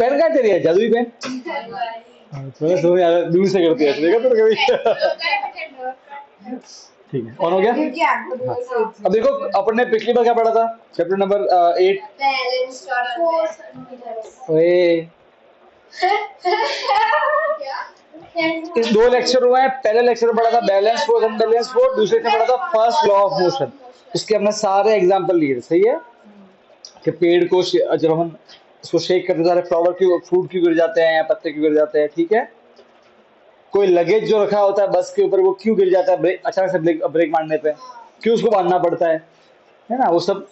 Pen कहाँ तेरी है, जादुई पेन? थोड़ा समझ आ रहा, दूर से करती है, देखा तो कभी। ठीक है, ऑन हो गया। हाँ। अब देखो अपन ने पिछली बार क्या पढ़ा था, चैप्टर नंबर 8। ओए, इस 2 लेक्चर हुए हैं। पहले लेक्चर में पढ़ा था बैलेंस फोर्स, अनबैलेंस फोर्स, दूसरे में पढ़ा था फर्स्ट लॉ ऑफ मोशन। उसके हमने सारे एग्जांपल लिए थे, सही है कि पेड़ को जब हम उसको शेक करते सारे फ्लावर क्यों, फ्रूट क्यों गिर जाते हैं, पत्ते क्यों गिर जाते हैं, ठीक है। कोई लगेज जो रखा होता है बस के ऊपर वो क्यों गिर जाता है, ब्रेक अचानक से ब्रेक मारने पे, क्यों उसको बांधना पड़ता है ना, वो सब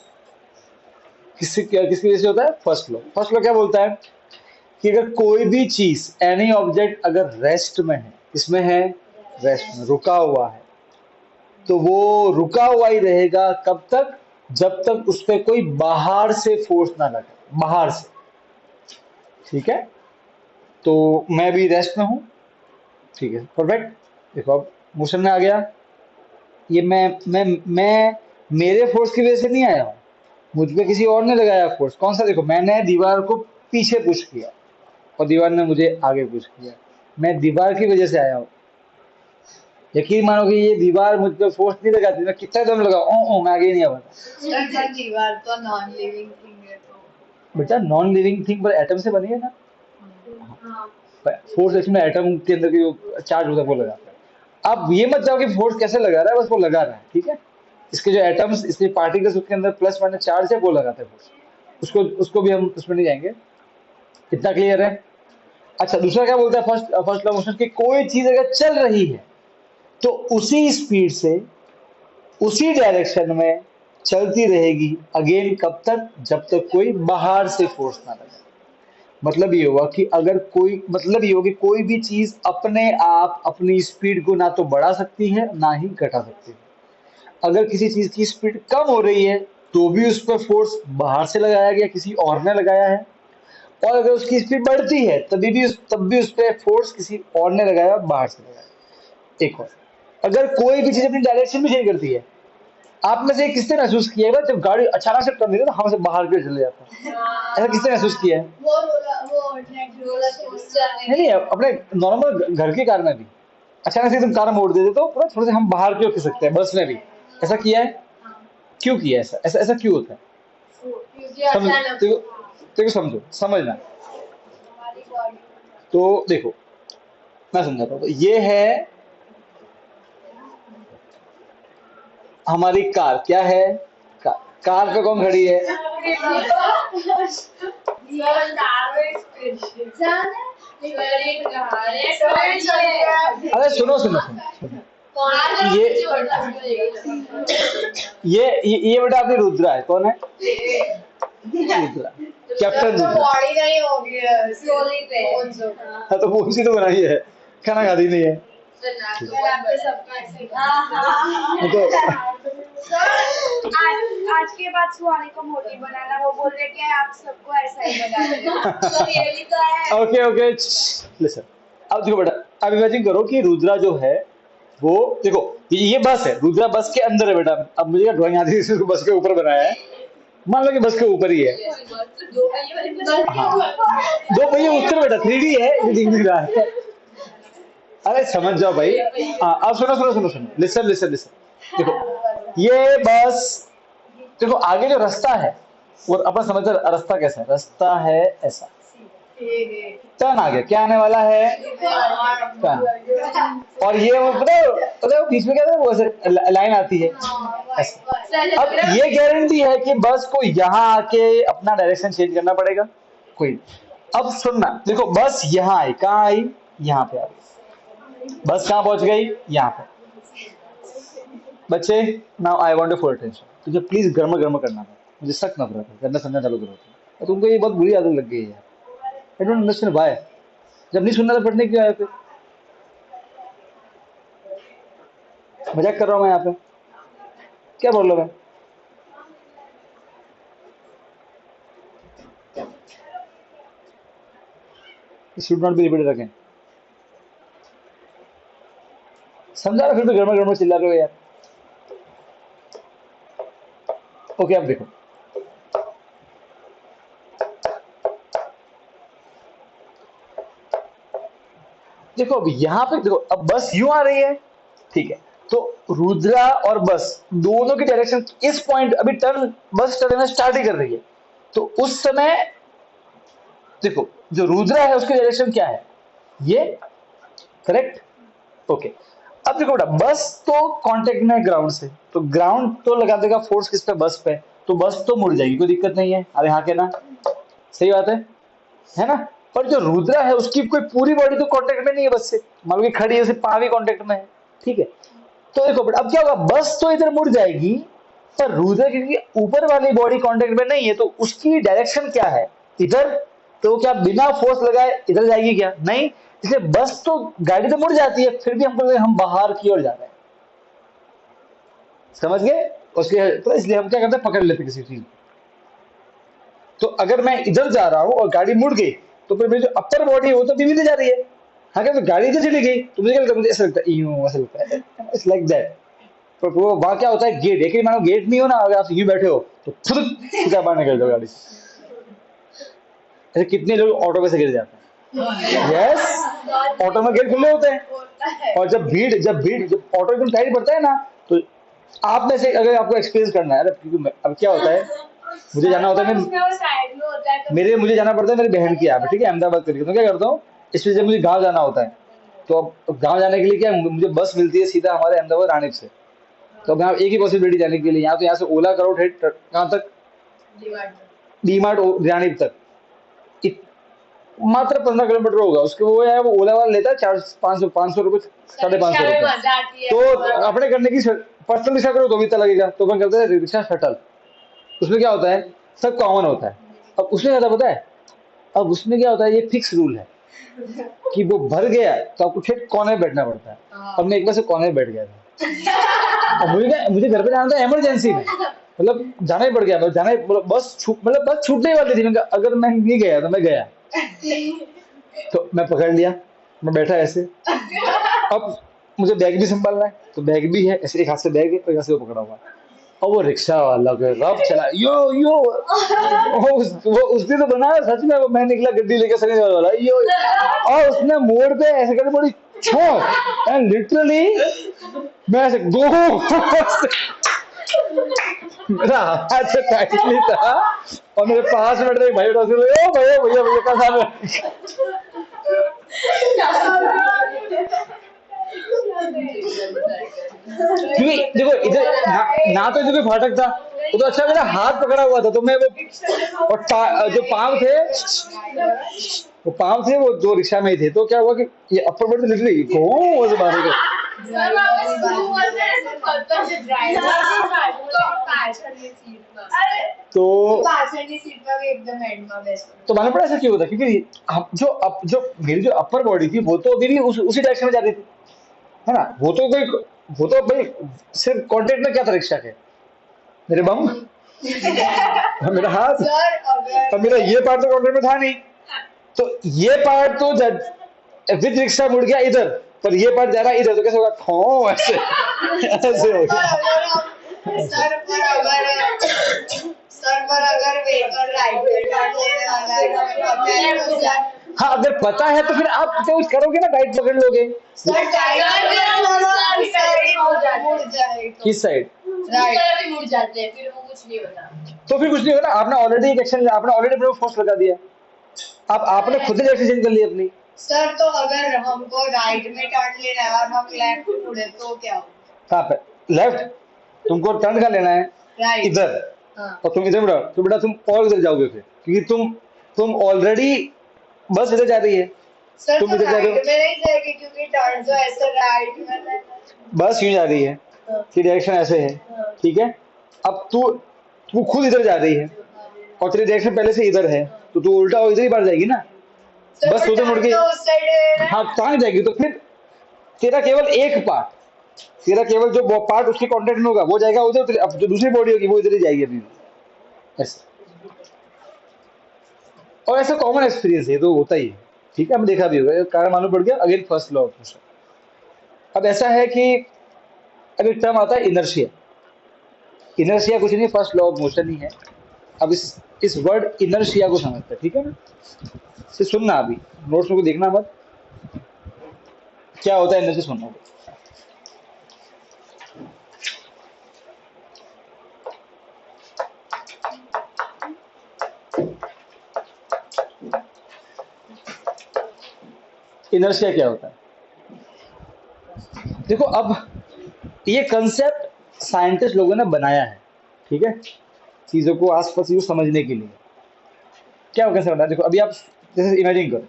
किसकी वजह से होता है, फर्स्ट लॉ। फर्स्ट लॉ क्या बोलता है कि अगर कोई भी चीज, एनी ऑब्जेक्ट अगर रेस्ट में है, इसमें है रेस्ट में, रुका हुआ है, तो वो रुका हुआ ही रहेगा कब तक, जब तक उस पर कोई बाहर से फोर्स ना लगे, बाहर से, ठीक है। तो मैं भी रेस्ट में हूं, ठीक है, परफेक्ट। देखो अब मोशन में आ गया, ये मैं मेरे फोर्स की वजह से नहीं आया हूं, मुझ पे किसी और ने लगाया फोर्स। कौन सा, देखो मैंने दीवार को पीछे पुश किया और दीवार ने मुझे आगे पुश किया, मैं दीवार की वजह से आया हूँ। यकीन मानो कि ये दीवार मुझ पर फोर्स नहीं लगाती, मैं कितना दम लगाऊं, मैं आगे नहीं आ पाता। दीवार तो नॉन लिविंग थिंग है, तो बेटा नॉन लिविंग थिंग पर एटम से बनी है ना, फोर्स इसमें एटम के अंदर की जो चार्ज होता है वो लगाता है। अब ये मत जाओ कि फोर्स कैसे लगा रहा है, बस वो लगा रहा है, ठीक है। इसके जो एटम्स, इसके पार्टिकल्स, उसके अंदर प्लस माइनस चार्ज है, वो लगाते हैं फोर्स। उसको उसको भी हम उसमें नहीं जाएंगे, इतना क्लियर है। अच्छा, दूसरा क्या बोलता है फर्स्ट फर्स्ट लॉ मोशन, कि कोई चीज अगर चल रही है तो उसी स्पीड से उसी डायरेक्शन में चलती रहेगी, अगेन कब तक, जब तक कोई बाहर से फोर्स ना लगे। मतलब ये हुआ कि अगर कोई, मतलब ये होगा कि कोई भी चीज अपने आप अपनी स्पीड को ना तो बढ़ा सकती है ना ही घटा सकती है। अगर किसी चीज की स्पीड कम हो रही है तो भी उस पर फोर्स बाहर से लगाया गया, किसी और ने लगाया है, और अगर उसकी स्पीड बढ़ती है तब भी उस पर फोर्स किसी और ने लगाया, बाहर से लगाया। एक और, अगर कोई भी चीज अपनी डायरेक्शन भी चेंज करती है, आप में से किसने महसूस किया है जब गाड़ी अचानक से टर्न देती है तो हम से बाहर के चले जाता है, ऐसा किसने महसूस किया है? नहीं नहीं, अपने नॉर्मल घर की कार में भी अचानक से एकदम कार मोड़ देते तो पूरा थोड़ा सा हम बाहर क्यों खिसकते सकते हैं, बस में भी ऐसा किया है। क्यों किया है ऐसा, ऐसा ऐसा क्यों होता है? समझ, देखो समझो, समझना। तो देखो मैं समझाता हूँ, तो ये है हमारी कार, क्या है, कार। कार पे कौन खड़ी है? अरे सुनो सुनो सुनो सुनो, ये ये बेटा आपकी रुद्रा है, कौन है? रुद्रा, कैप्टन रुद्रा। हाँ तो वो उसी तो बनाई है, खाना खाती नहीं है। तो आज के बाद सुहानी को मोटी बनाना, वो बोल रहे कि आप सबको ऐसा ही बना रहे हो। ये भी तो है। Okay okay, listen. अब देखो बेटा, अब इमेजिन करो कि रुद्रा जो है वो, देखो ये बस है, रुद्रा बस के अंदर है बेटा। अब मुझे ड्राइंग आती है, इसको बस के ऊपर बनाया है, मान लो कि बस के ऊपर ही है। हाँ, 2 पहिए उत्तर बेटा, 3D है, ये दिख नहीं रहा है। अरे समझ जाओ भाई। हाँ अब सुनो सुनो सुनो सुनो, लिसन लिसन लिसन। देखो ये बस, देखो आगे जो रास्ता है वो अपन समझते हैं, रास्ता कैसा है, रास्ता है ऐसा, टर्न आ गया, क्या आने वाला है, टर्न। और ये वो पता है वो बीच में क्या था, वो ऐसे लाइन आती है ऐसे। अब ये गारंटी है कि बस को यहाँ आके अपना डायरेक्शन चेंज करना पड़ेगा, कोई। अब सुनना, देखो बस यहाँ आई, कहाँ आई, यहाँ पे आ गई, बस कहाँ पहुंच गई, यहाँ पे। बच्चे, now I want your full attention. तुझे प्लीज गर्म गर्म करना है, मुझे सख्त नफरत है, करना समझना चालू करो। और तुमको ये बहुत बुरी आदत लग गई है, आई डोंट अंडरस्टैंड व्हाई। जब नहीं सुनना तो पढ़ने क्यों आए फिर? मजाक कर रहा हूँ मैं यहाँ पे, क्या प्रॉब्लम है? Should not be repeated again. समझा रहा, फिर भी गर्मा गर्म चिल्ला रहे हो यार। ओके अब देखो, देखो अब यहाँ पे देखो, अब बस यूं आ रही है, ठीक है, तो रुद्रा और बस दोनों की डायरेक्शन इस पॉइंट, अभी टर्न बस टर्न स्टार्ट ही कर रही है, तो उस समय देखो जो रुद्रा है उसकी डायरेक्शन क्या है, ये, करेक्ट, ओके। अब देखो बेटा, बस तो कांटेक्ट में है ग्राउंड से, तो ग्राउंड तो लगा देगा फोर्स किस पे, बस पे, तो बस तो मुड़ जाएगी, कोई दिक्कत नहीं है, अरे हाँ के ना, सही बात है ना। पर जो रुद्रा है उसकी कोई पूरी बॉडी तो कांटेक्ट में नहीं है बस से, मान लो कि खड़ी है, सिर्फ पाँव ही कांटेक्ट में है, ठीक है। तो देखो बेटा अब क्या होगा, बस तो इधर मुड़ जाएगी, पर रुद्र क्योंकि ऊपर वाली बॉडी कांटेक्ट में नहीं है, तो उसकी डायरेक्शन क्या है, इधर, तो क्या बिना फोर्स लगाए इधर जाएगी क्या, नहीं, इसलिए बस तो गाड़ी तो मुड़ जाती है, फिर भी हमको लगे हम बाहर की ओर जा रहे हैं, समझ गए, उसके तो इसलिए हम क्या करते हैं, पकड़ लेते किसी चीज। तो अगर मैं इधर जा रहा हूं और गाड़ी मुड़ गई, तो फिर मेरी जो अपर बॉडी है वो तो धीमी जा रही है, हाँ क्या, तो गाड़ी इधर चली गई, तो मुझे क्या लगता है, मुझे ऐसा लगता है यूं, ऐसा लगता है, इट्स लाइक दैट। पर वो वहां क्या होता है, गेट, एक मानो गेट नहीं हो ना, अगर आप यूं बैठे हो तो खुद सीधा बाहर निकल जाओ गाड़ी से। ऐसे कितने लोग ऑटो में से गिर जाते हैं, यस, ऑटो में गेट खुले होते हैं, होता है। और जब ऑटो एकदम टाइट पड़ता है ना, तो आप में से अगर आपको एक्सपीरियंस करना है, क्योंकि अब क्या होता है, मुझे जाना होता है, उसमें वो साइड में होता है, तो मुझे जाना पड़ता है मेरी बहन की यहाँ पे, ठीक है, अहमदाबाद करके, तो क्या करता हूँ, इसलिए जब मुझे गाँव जाना होता है, तो अब गाँव जाने के लिए क्या है, मुझे बस मिलती है सीधा हमारे अहमदाबाद रानीप से, तो अब यहाँ एक ही पॉसिबिलिटी जाने के लिए, यहाँ तो यहाँ से ओला करो ठेठ कहाँ तक, डीमार्ट रानीप तक, मात्र 15 किलोमीटर होगा, उसके वो है, वो ओला वाला लेता है 500 रुपये, 550 रुपये, मजा आती है। तो अपने करने की पर्सनल रिक्शा करो तो भी इतना लगेगा, तो अपन करते हैं रिक्शा शटल, उसमें क्या होता है, सब कॉमन होता है। अब उसमें क्या पता है, अब उसमें क्या होता है, ये फिक्स रूल है कि वो भर गया तो आपको ठीक कोने में बैठना पड़ता है, और मैं एक बार से कोने में बैठ गया था, और मुझे घर पे जाना था इमरजेंसी में, मतलब जाना ही पड़ गया, बस छूटने वाली थी, मैं अगर मैं नहीं गया तो मैं गया, तो मैं पकड़ लिया, मैं बैठा ऐसे, अब मुझे बैग भी संभालना है, तो बैग भी है ऐसे, एक हाथ से बैग है और एक हाथ से वो पकड़ा हुआ है, और वो रिक्शा वाला के रब चला यो यो, वो उसने तो बनाया सच में, वो मैं निकला गड्डी लेके सनी वाला यो, और उसने मोड़ पे ऐसे करके बड़ी छो, एंड लिटरली मैं ऐसे गो, मेरा हाथ से टाइटली था, और मेरे पास बैठ रहे भाई, भैया भैया भैया का साथ, क्योंकि देखो इधर ना तो इधर कोई फाटक था, वो तो अच्छा मेरा हाथ पकड़ा हुआ था, तो मैं वो, और जो पाँव थे वो जो रिक्शा में ही थे, तो क्या हुआ कि ये अपर बॉडी लिटरली घूम से बाहर निकल, तो मालूम पड़ा ऐसा क्यों होता, क्योंकि जो मेरी जो अपर बॉडी थी वो तो अभी भी उसी डायरेक्शन में जा रही थी, है ना, वो तो भाई सिर्फ कांटेक्ट में क्या था रिक्शा के, मेरे बम, मेरा हाथ, और मेरा ये पार्ट तो कांटेक्ट में था नहीं, तो ये पार्ट तो विद रिक्शा मुड़ गया इधर, पर ये पार्ट जा रहा है इधर, तो कैसे होगा, खो ऐसे ऐसे हो गया। सर पर अगर वेपर राइट में टर्न होने वाला है तो फिर पता है, हाँ अगर पता है तो फिर आप कुछ करोगे ना, राइट पकड़ लोगे, सर मुड़ जाएगा, किस साइड, राइट मुड़ जाते हैं, फिर वो कुछ नहीं होता, तो फिर कुछ नहीं होगा ना, आपने ऑलरेडी एक एक्शन, आपने ऑलरेडी अपने फोर्स लगा दिया, अब आपने खुद ही डिसीजन कर ली अपनी। सर तो अगर हमको राइट में टर्न लेना है और हम लेफ्ट मुड़े तो क्या होगा, कहाँ पे, लेफ्ट, तुमको टर्न का लेना है राइट इधर, हाँ। और तुम इधर मुड़ो, तो बेटा तुम और इधर जाओगे फिर, क्योंकि तुम ऑलरेडी बस इधर जा रही है, सर तुम तो इधर जा रहे राइट हो, में नहीं जाएगी क्योंकि टर्न तो ऐसे राइट में रहता है। बस यूं जा रही है, की डायरेक्शन ऐसे है, ठीक है, अब तू खुद इधर जा रही है, और तेरी डायरेक्शन पहले से इधर है, तो तू उल्टा इधर ही बाहर जाएगी ना, सर बस उधर मुड़ के, तो उस साइड है, हाँ कहाँ जाएगी, तो फिर तेरा केवल एक पार्ट, तेरा केवल जो पार्ट उसके कांटेक्ट में होगा वो जाएगा उधर, अब जो दूसरी बॉडी होगी वो इधर ही जाएगी अभी, ऐसा, और ऐसा कॉमन एक्सपीरियंस है, तो होता ही है, ठीक है, हमने देखा भी होगा, कारण मालूम पड़ गया, again first law of motion. अब ऐसा है कि अब एक टर्म आता है इनर्शिया, इनर्शिया कुछ नहीं, फर्स्ट लॉ ऑफ मोशन ही है। अब इस वर्ड इनर्शिया को समझते हैं, ठीक है ना, से सुनना, अभी नोट्स को देखना मत, क्या होता है इनर्शिया, सुनना। इनर्शिया क्या होता है? देखो, अब ये कंसेप्ट साइंटिस्ट लोगों ने बनाया है, ठीक है, चीजों को आसपास यूं समझने के लिए। क्या कंसेप्ट बनाया? देखो, अभी आप जैसे इमेजिन करो,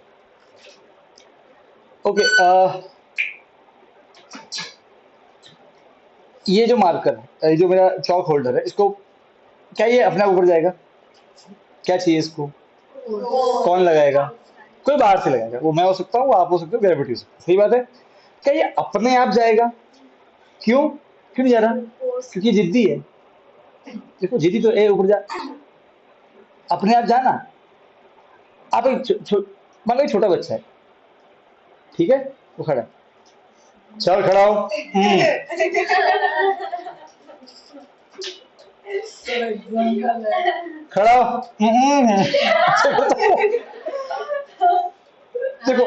ओके, ये जो मार्कर है, ये जो मेरा चौक होल्डर है, इसको क्या ये अपने आप ऊपर जाएगा? क्या चाहिए इसको? कौन लगाएगा? कोई बाहर से लगाएगा। वो मैं हो सकता हूँ, वो आप हो सकते हो, ग्रेविटी हो सकती है। सही बात है। क्या ये अपने आप जाएगा? क्यों? क्यों नहीं जा रहा? क्योंकि ये जिद्दी है। देखो, जिद्दी तो ए ऊपर जा, अपने आप जाना। आप एक मान लो एक छोटा बच्चा है, ठीक है, वो खड़ा है, चल खड़ा हो। खड़ा हो। देखो,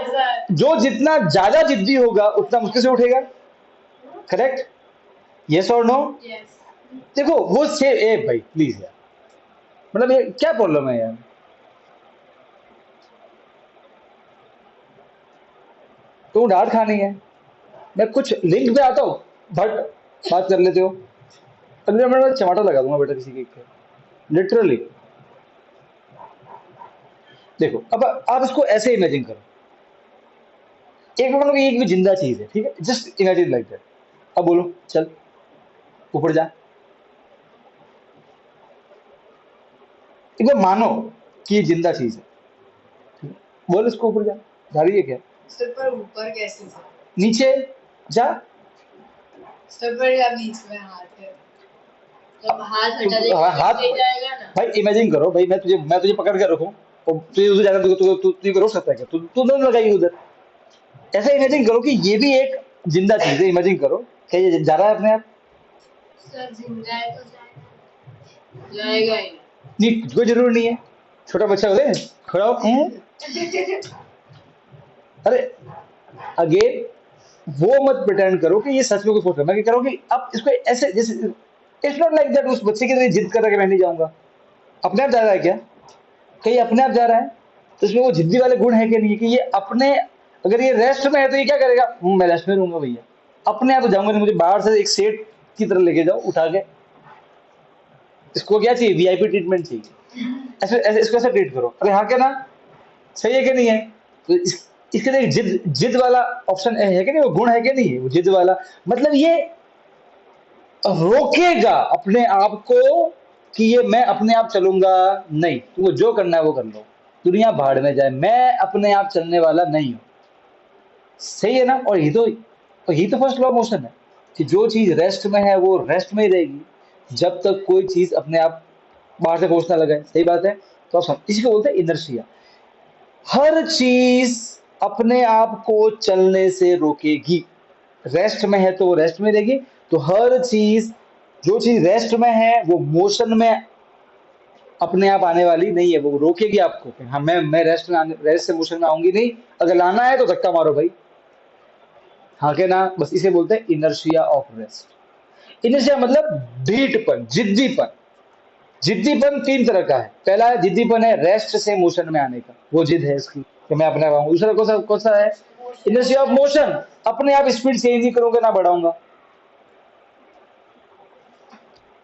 जो जितना ज्यादा जिद्दी होगा उतना मुश्किल से उठेगा। करेक्ट? यस और नो? देखो, वो से ए भाई प्लीज यार, मतलब ये क्या प्रॉब्लम है यार? तो डांट खानी है, मैं कुछ लिंक पे आता हूँ, बट बात कर लेते हो, अगले मिनट में चमाटा लगा दूंगा बेटा किसी के, लिटरली। देखो, अब आप इसको ऐसे इमेजिन करो, एक मतलब एक भी जिंदा चीज है, ठीक है, जस्ट इमेजिन लाइक दैट। अब बोलो, चल ऊपर जा। एक बार मानो कि ये जिंदा चीज है, बोल इसको ऊपर जा रही है क्या? सर पर ऊपर कैसे जा? नीचे जा। सर पर या बीच में हाथ है, जब हाथ हटा देगा हाथ ले जाएगा ना। भाई इमेजिन करो, भाई मैं तुझे पकड़ के रखूं और तुझे उधर जाकर तू रोक सकता है क्या? तू दोनों लगाएगी उधर। ऐसा इमेजिन करो कि ये भी एक जिंदा चीज है। इमेजिन करो क्या ये जा रहा है अपने आप? सर जिंदा है तो जाएगा ही नहीं, कोई जरूरी नहीं है। छोटा बच्चा हो खड़ा हो। अरे अगेन, वो मत प्रिटेंड करो कि ये सच में कुछ सोच रहा है। मैं क्या कह रहा हूँ कि अब इसको ऐसे जैसे, इट्स नॉट लाइक दैट उस बच्चे की तरह जिद कर रहा है कि मैं नहीं जाऊंगा। अपने आप जा रहा है क्या? कहीं अपने आप जा रहा है? तो इसमें वो जिद्दी वाले गुण है कि नहीं, कि ये अपने, अगर ये रेस्ट में है तो ये क्या करेगा? मैं रेस्ट में रहूंगा भैया, अपने आप तो जाऊंगा नहीं, मुझे बाहर से एक सेठ की तरह लेके जाओ उठा के। इसको क्या चाहिए? वीआईपी ट्रीटमेंट चाहिए। ऐसे ऐसे इसको ऐसे ट्रीट करो। अरे हाँ क्या ना? सही है कि नहीं है? तो इसके लिए जिद जिद वाला ऑप्शन है कि नहीं? वो गुण है कि नहीं है? वो जिद वाला मतलब ये रोकेगा अपने आप को कि ये मैं अपने आप चलूंगा नहीं, तुमको जो करना है वो कर लो, दुनिया भाड़ में जाए, मैं अपने आप चलने वाला नहीं हूं। सही है ना? और ये तो फर्स्ट लॉ ऑफ मोशन है कि जो चीज रेस्ट में है वो रेस्ट में ही रहेगी जब तक कोई चीज अपने आप बाहर से फोर्स ना लगाए। सही बात है। तो आप इसी को बोलते हैं इनर्शिया। हर चीज अपने आप को चलने से रोकेगी। रेस्ट में है तो वो रेस्ट में रहेगी। तो हर चीज, जो चीज रेस्ट में है वो मोशन में अपने आप आने वाली नहीं है, वो रोकेगी आपको कि हाँ मैं रेस्ट से मोशन में आऊंगी नहीं। अगर लाना है तो धक्का मारो भाई, हाँ के ना? बस इसे बोलते हैं इनर्शिया ऑफ रेस्ट। इनर्शिया मतलब ढीठपन, जिद्दीपन। जिद्दीपन तीन तरह का है। पहला है जिद्दीपन है रेस्ट से मोशन में आने का, वो जिद है इसकी कि मैं अपने आप आऊं। दूसरा कौन सा है? इनर्शिया ऑफ मोशन, अपने आप स्पीड चेंज नहीं करूंगा ना बढ़ाऊंगा।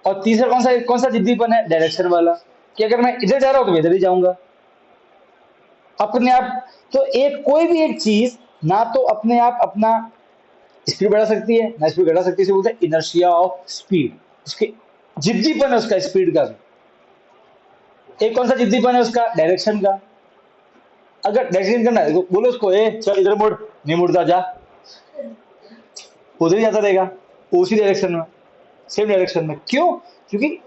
और तीसरा कौन सा जिद्दीपन है? डायरेक्शन वाला, कि अगर मैं इधर जा रहा हूं तो मैं इधर ही जाऊंगा अपने आप। तो एक कोई भी एक चीज ना तो अपने आप अपना स्पीड बढ़ा सकती है ना स्पीड घटा सकती है, इसे बोलते हैं इनर्शिया ऑफ स्पीड। उसके जिद्दीपन है उसका, स्पीड का भी। एक कौन सा जिद्दीपन है उसका? डायरेक्शन का। अगर डायरेक्शन करना है तो बोलो उसको ए चल इधर मुड़, नहीं मुड़ता जा, उधर ही जाता रहेगा उसी डायरेक्शन में, सेम डायरेक्शन में। क्यों? क्योंकि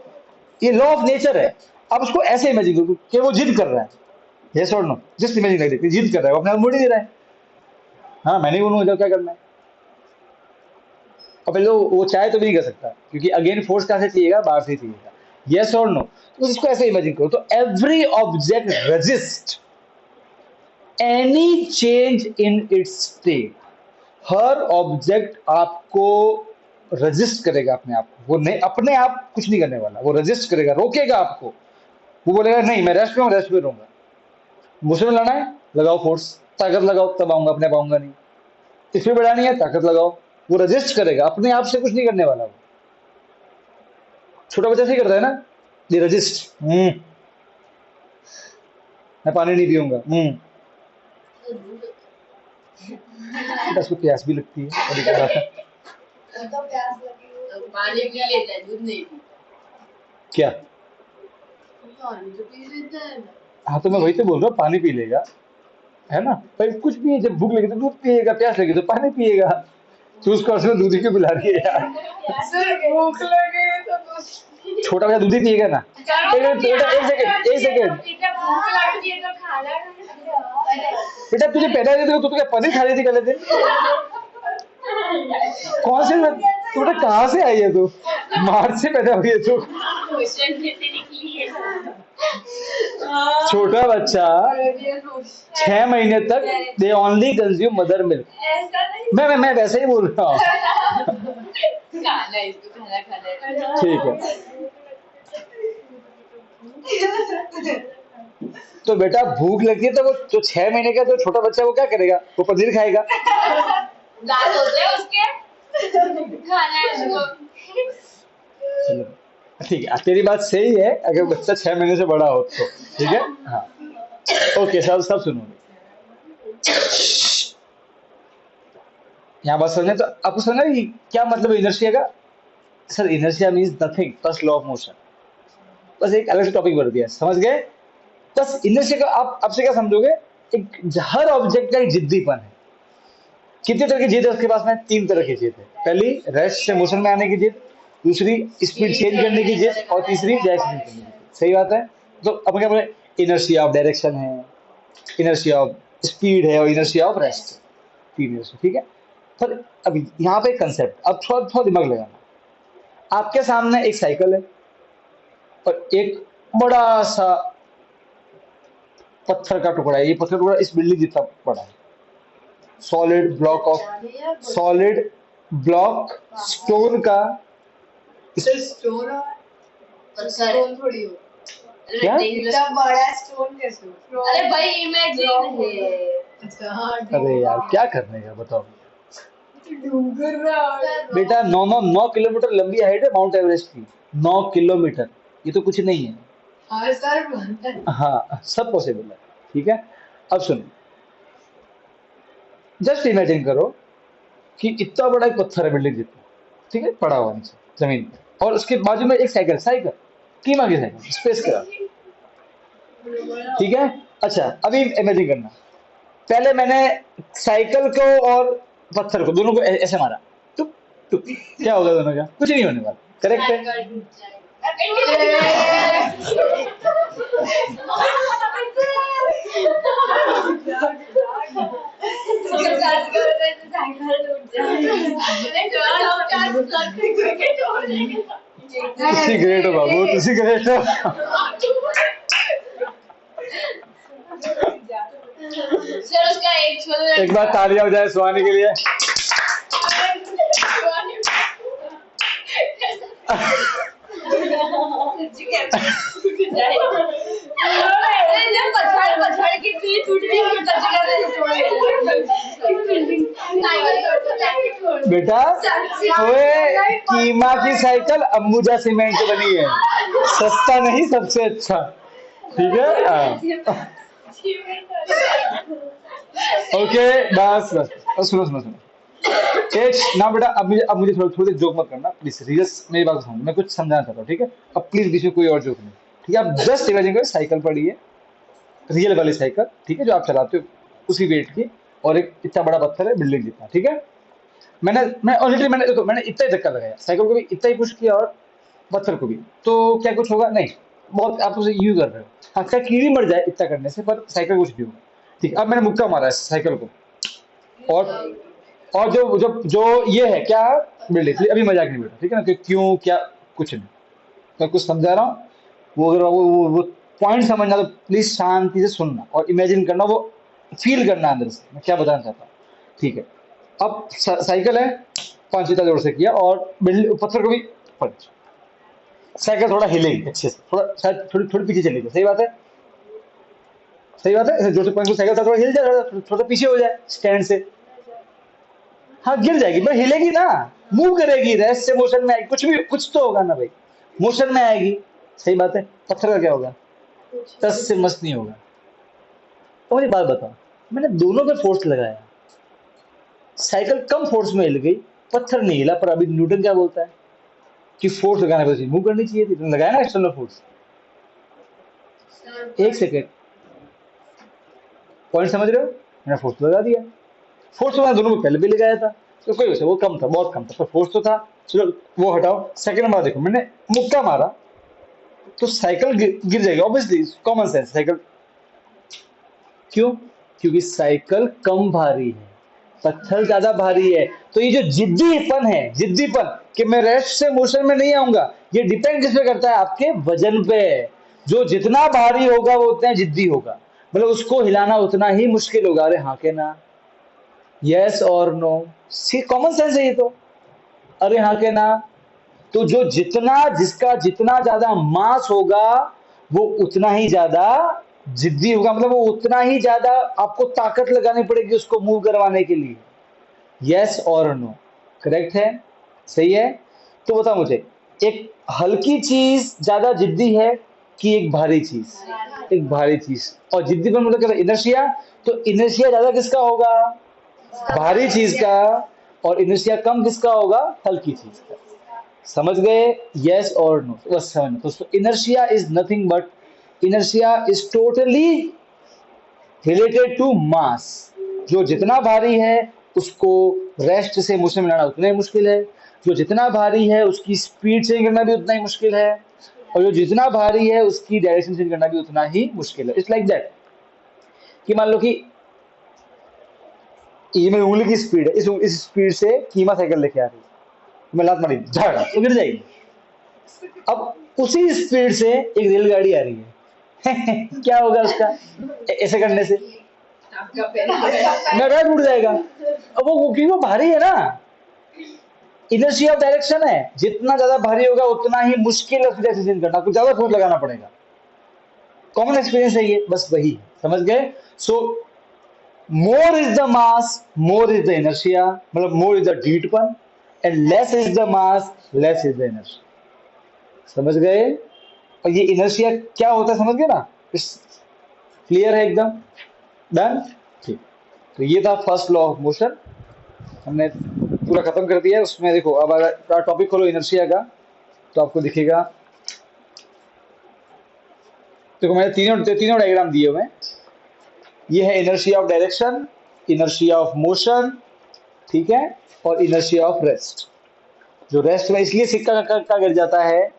ये लॉ ऑफ नेचर है। अब उसको ऐसे इमेजिन करो कि वो जिद कर रहा है। यस और नो? जस्ट इमेजिन कर देखिए, जिद कर रहा है, वो अपने आप मुड़ ही दे रहा है। हाँ मैं नहीं बोलूंगा इधर क्या करना है। और पहले वो चाहे तो भी नहीं कर सकता, क्योंकि अगेन फोर्स कहां से चाहिएगा? बाहर से ही चाहिएगा। यस और नो? तो इसको ऐसे इमेजिन करो, तो every object resist any change in its state. Her object आपको रजिस्ट करेगा अपने आप को, वो नहीं अपने आप कुछ नहीं करने वाला, वो रजिस्ट करेगा, रोकेगा आपको। वो बोलेगा नहीं मैं रेस्ट में हूँ, रेस्ट में रहूंगा। मुझे में लाना है, लगाओ फोर्स, ताकत लगाओ, तब आऊंगा, अपने आप आऊंगा नहीं। इसमें बढ़ानी है, ताकत लगाओ। वो रजिस्ट करेगा, अपने आप से कुछ नहीं करने वाला वो। छोटा बच्चा से करता है ना, ये रजिस्ट, मैं पानी नहीं पीऊंगा, बेटा उसको प्यास भी लगती है, और ये कह रहा था, तो प्यास लगी हो तो पानी पी लेता है, दूध नहीं पीता। क्या? पानी तो पी लेता है। हाँ तो मैं वही तो बोल रहा हूँ, पानी पी लेगा, है ना? पर कुछ भी है, जब भूख लगी तो दूध पिएगा, प्यास लगी तो पानी पिएगा। तो उसको उसमें दूध ही क्यों पिला रही है यार? सर भूख लगे तो कुछ छोटा बच्चा दूध ही पिएगा ना। एक सेकंड, एक सेकंड, भूख लगती है तो खाना बेटा तुझे पैदा नहीं, तो क्या पनीर खा रही थी कल दिन? कौन से तू बेटा कहाँ से आई है तू? मार्च से पैदा हुई है तू? क्वेश्चन देते निकली है। छोटा बच्चा 6 महीने तक they only consume mother milk. ऐसा नहीं मैं वैसे ही बोल रहा हूँ। खाना है, इसको खाना खाना है। ठीक है, तो बेटा भूख लगती है तो वो जो 6 महीने का जो छोटा बच्चा, वो क्या करेगा? वो पनीर खाएगा। दांत होते हैं उसके, खाना है उसको। चलो ठीक है, तेरी बात सही है, अगर बच्चा 6 महीने से बड़ा हो तो। ठीक है, हाँ ओके, सब सब सुनो। यहाँ बात समझे तो आपको समझा कि क्या मतलब इनर्शिया का? सर इनर्शिया मीन्स नथिंग, बस लॉ ऑफ मोशन। बस एक अलग से टॉपिक बढ़ दिया, समझ गए? बस इनर्शिया का आप आपसे क्या समझोगे? एक हर ऑब्जेक्ट का एक जिद्दीपन है। कितने तरह की जिद है उसके पास में? 3 तरह की जिद है। पहली रेस्ट से मोशन में आने की जिद, दूसरी स्पीड चेंज करने की जिद, और तीसरी डायरेक्शन करने की जिद। सही बात है? तो अब क्या बोले? इनर्शिया ऑफ डायरेक्शन है, इनर्शिया ऑफ स्पीड है, और इनर्शिया ऑफ रेस्ट। 3 इनर्शिया, ठीक है? पर अभी यहाँ पे कंसेप्ट, अब थोड़ा थोड़ा दिमाग लगाना। आपके सामने एक साइकिल है और एक बड़ा सा पत्थर का टुकड़ा है। ये पत्थर का टुकड़ा इस बिल्डिंग जितना बड़ा है। सॉलिड ब्लॉक स्टोन का। सर स्टोन और पत्थर स्टोन थोड़ी हो। क्या? इतना बड़ा स्टोन कैसे हो? अरे भाई इमेजिन है। अच्छा हाँ अरे यार क्या करने का बताओ? डूंगर रहा बेटा 9 किलोमीटर लंबी हाइट है माउंट एवरेस्ट की। 9 किलोमीटर, ये तो कुछ नहीं है। हाँ सर बनता है। हाँ सब पॉसिबल है, ठीक है? अब सुनो, जस्ट इमेजिन करो कि इतना बड़ा एक पत्थर है बिल्डिंग जितना, ठीक है, पड़ा हुआ नीचे जमीन पे, और उसके बाजू में एक साइकिल, साइकिल कीमा की साइकिल, स्पेस का, ठीक है? अच्छा अभी इमेजिन करना, पहले मैंने साइकिल को और पत्थर को, दोनों को ऐसे मारा, टुक टुक, क्या होगा दोनों का? कुछ नहीं होने वाला, करेक्ट है? साइकिल टूट जाएगा। तुसी ग्रेट हो बाबू, तुसी ग्रेट हो। सर उसका एक छोटा एक बार तालियां हो जाए सुहानी के लिए। पछाड़ के पीछे टूट बेटा ओए, कीमा की साइकिल अंबुजा सीमेंट से बनी है, सस्ता नहीं सबसे अच्छा, ठीक है? ओके बस बस, और सुनो सुनो सुनो, एक ना बेटा, अब मुझे थोड़ी जोक मत करना प्लीज, सीरियस मेरी बात सुनो, मैं कुछ समझाना चाहता हूँ, ठीक है? अब प्लीज बीच में कोई और जोक नहीं, ठीक है? आप जस्ट इमेजिन करो साइकिल पड़ी है, रियल वाली साइकिल, ठीक है, जो आप चलाते हो उसी वेट की, और एक इतना बड़ा पत्थर है बिल्डिंग जितना, ठीक है? मैं ऑलरेडी मैंने इतना ही धक्का लगाया, साइकिल को भी इतना ही पुश किया और पत्थर को भी, तो क्या कुछ होगा? नहीं, बहुत आप उसे यूज कर रहे हो। हाँ क्या कीड़ी मर जाए इतना करने से, पर साइकिल कुछ नहीं होगा, ठीक है? अब मैंने मुक्का मारा है साइकिल को, और जो ये है क्या, बिल्डिंग, अभी मजाक नहीं बेटा, ठीक है ना? कि क्यों क्या, कुछ नहीं, मैं कुछ समझा रहा हूँ। वो अगर वो पॉइंट समझना तो प्लीज शांति से सुनना और इमेजिन करना, वो फील करना अंदर से मैं क्या बताना चाहता हूँ, ठीक है? अब साइकिल है, 5 फीता जोर से किया और पत्थर को भी पंच, साइकिल थोड़ा हिलेगी अच्छे से, थोड़ा शायद थोड़ी थोड़ी पीछे चलेगी, सही बात है, सही बात है, जोर से पंच साइकिल थोड़ा हिल जाए, थोड़ा पीछे हो जाए स्टैंड से, हाँ गिर जाएगी पर हिलेगी ना, मूव करेगी, रेस्ट से मोशन में आएगी, कुछ भी कुछ तो होगा ना भाई, मोशन में आएगी, सही बात है। पत्थर का क्या होगा, टस से मस नहीं होगा। तो मुझे बात बताओ, मैंने दोनों पे फोर्स लगाया, साइकिल कम फोर्स में हिल गई, पत्थर नहीं हिला, पर अभी न्यूटन क्या बोलता है कि फोर्स लगाने पर मूव करनी चाहिए थी, तुमने लगाया ना एक्सटर्नल फोर्स। एक सेकेंड, पॉइंट समझ रहे हो, मैंने फोर्स लगा दिया, फोर्स तो मैंने दोनों में पहले भी लगाया था, तो कोई वैसे वो कम था, बहुत कम था, पर फोर्स तो था, चलो वो हटाओ। सेकंड बार देखो, मैंने मुक्का मारा तो साइकिल गिर जाएगी, ऑब्वियसली कॉमन सेंस, साइकिल क्यों, क्योंकि साइकिल कम भारी है, पत्थर ज्यादा भारी है। तो ये जो जिद्दीपन है, जिद्दीपन कि मैं रेस्ट से मोशन में नहीं आऊंगा, ये डिपेंड किस पे करता है, आपके वजन पे। जो जितना भारी होगा वो उतना जिद्दी होगा, मतलब उसको हिलाना उतना ही मुश्किल होगा। अरे हाँ के ना, यस और नो, सी कॉमन सेंस है ये तो, अरे हाँ के ना। तो जो जितना, जिसका जितना ज्यादा मास होगा वो उतना ही ज्यादा जिद्दी होगा, मतलब वो उतना ही ज्यादा आपको ताकत लगानी पड़ेगी उसको मूव करवाने के लिए। यस और नो, करेक्ट है, सही है। तो बता मुझे, एक हल्की चीज ज्यादा जिद्दी है कि एक भारी चीज, एक भारी चीज। और जिद्दी पर मतलब क्या, इनर्शिया, तो इनर्शिया ज्यादा किसका होगा, भारी चीज का, और इनर्शिया कम किसका होगा, हल्की चीज का। समझ गए, यस और नो, बस समझना। तो inertia is nothing but, inertia is totally related to mass. जो जितना भारी है उसको रेस्ट से मोशन में लाना उतना ही मुश्किल है, जो जितना भारी है उसकी स्पीड चेंज करना भी उतना ही मुश्किल है, और जो जितना भारी है उसकी डायरेक्शन चेंज करना भी उतना ही मुश्किल है। इट्स लाइक दैट कि मान लो कि ये मेरी उंगली की स्पीड है, इस स्पीड से कीमा साइकिल लेके आ रही है, मैं लात मारी झड़ तो गिर जाएगी। अब उसी स्पीड से एक रेलगाड़ी आ रही है क्या होगा उसका, ऐसे करने से मेरा पैर उड़ जाएगा। अब वो क्योंकि वो भारी है ना, इनर्शिया ऑफ डायरेक्शन है, जितना ज्यादा भारी होगा उतना ही मुश्किल है उसकी डायरेक्शन करना, कुछ ज्यादा फोर्स लगाना पड़ेगा। कॉमन एक्सपीरियंस है ये, बस वही समझ गए। So more is the mass, more is the inertia, मतलब मोर इज द हीटपन, and less is the mass, less is the inertia. समझ गए। और ये इनर्शिया क्या होता है समझ गए ना, क्लियर है एकदम, डन, ठीक। तो ये था फर्स्ट लॉ ऑफ मोशन, हमने पूरा खत्म कर दिया है। उसमें देखो, अब अगर टॉपिक खोलो इनर्शिया का तो आपको दिखेगा, देखो मैंने तीनों डायग्राम दिए हुए हैं। ये है inertia of direction, inertia of motion, ठीक है, और इनर्शिया ऑफ रेस्ट। जो रेस्ट में इसलिए सिक्का का गिर जाता है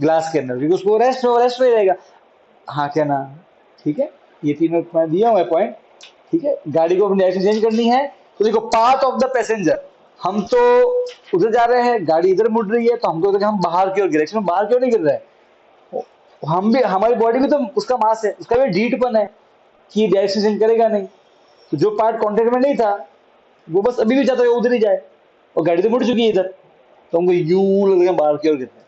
ग्लास के अंदर, क्योंकि उसको रेस्ट में रहेगा। हाँ क्या ना, ठीक है, ये तीनों मैं दिया हुआ है पॉइंट, ठीक है। गाड़ी को अपनी डायरेक्शन चेंज करनी है तो देखो, पाथ ऑफ द पैसेंजर, हम तो उधर जा रहे हैं, गाड़ी इधर मुड़ रही है, तो हमको हम बाहर की ओर, डायरेक्शन बाहर क्यों नहीं गिर रहे हैं, हम भी, हमारी बॉडी भी तो उसका मास है, उसका भी ढीठपन है कि डायरेक्शन चेंज करेगा नहीं। तो जो पार्ट कॉन्टेक्ट में नहीं था वो बस अभी भी जाता है उधर ही जाए, और गाड़ी तो मुड़ चुकी है इधर, तो हमको यूं लगेगा बाहर की ओर गिर रहा है,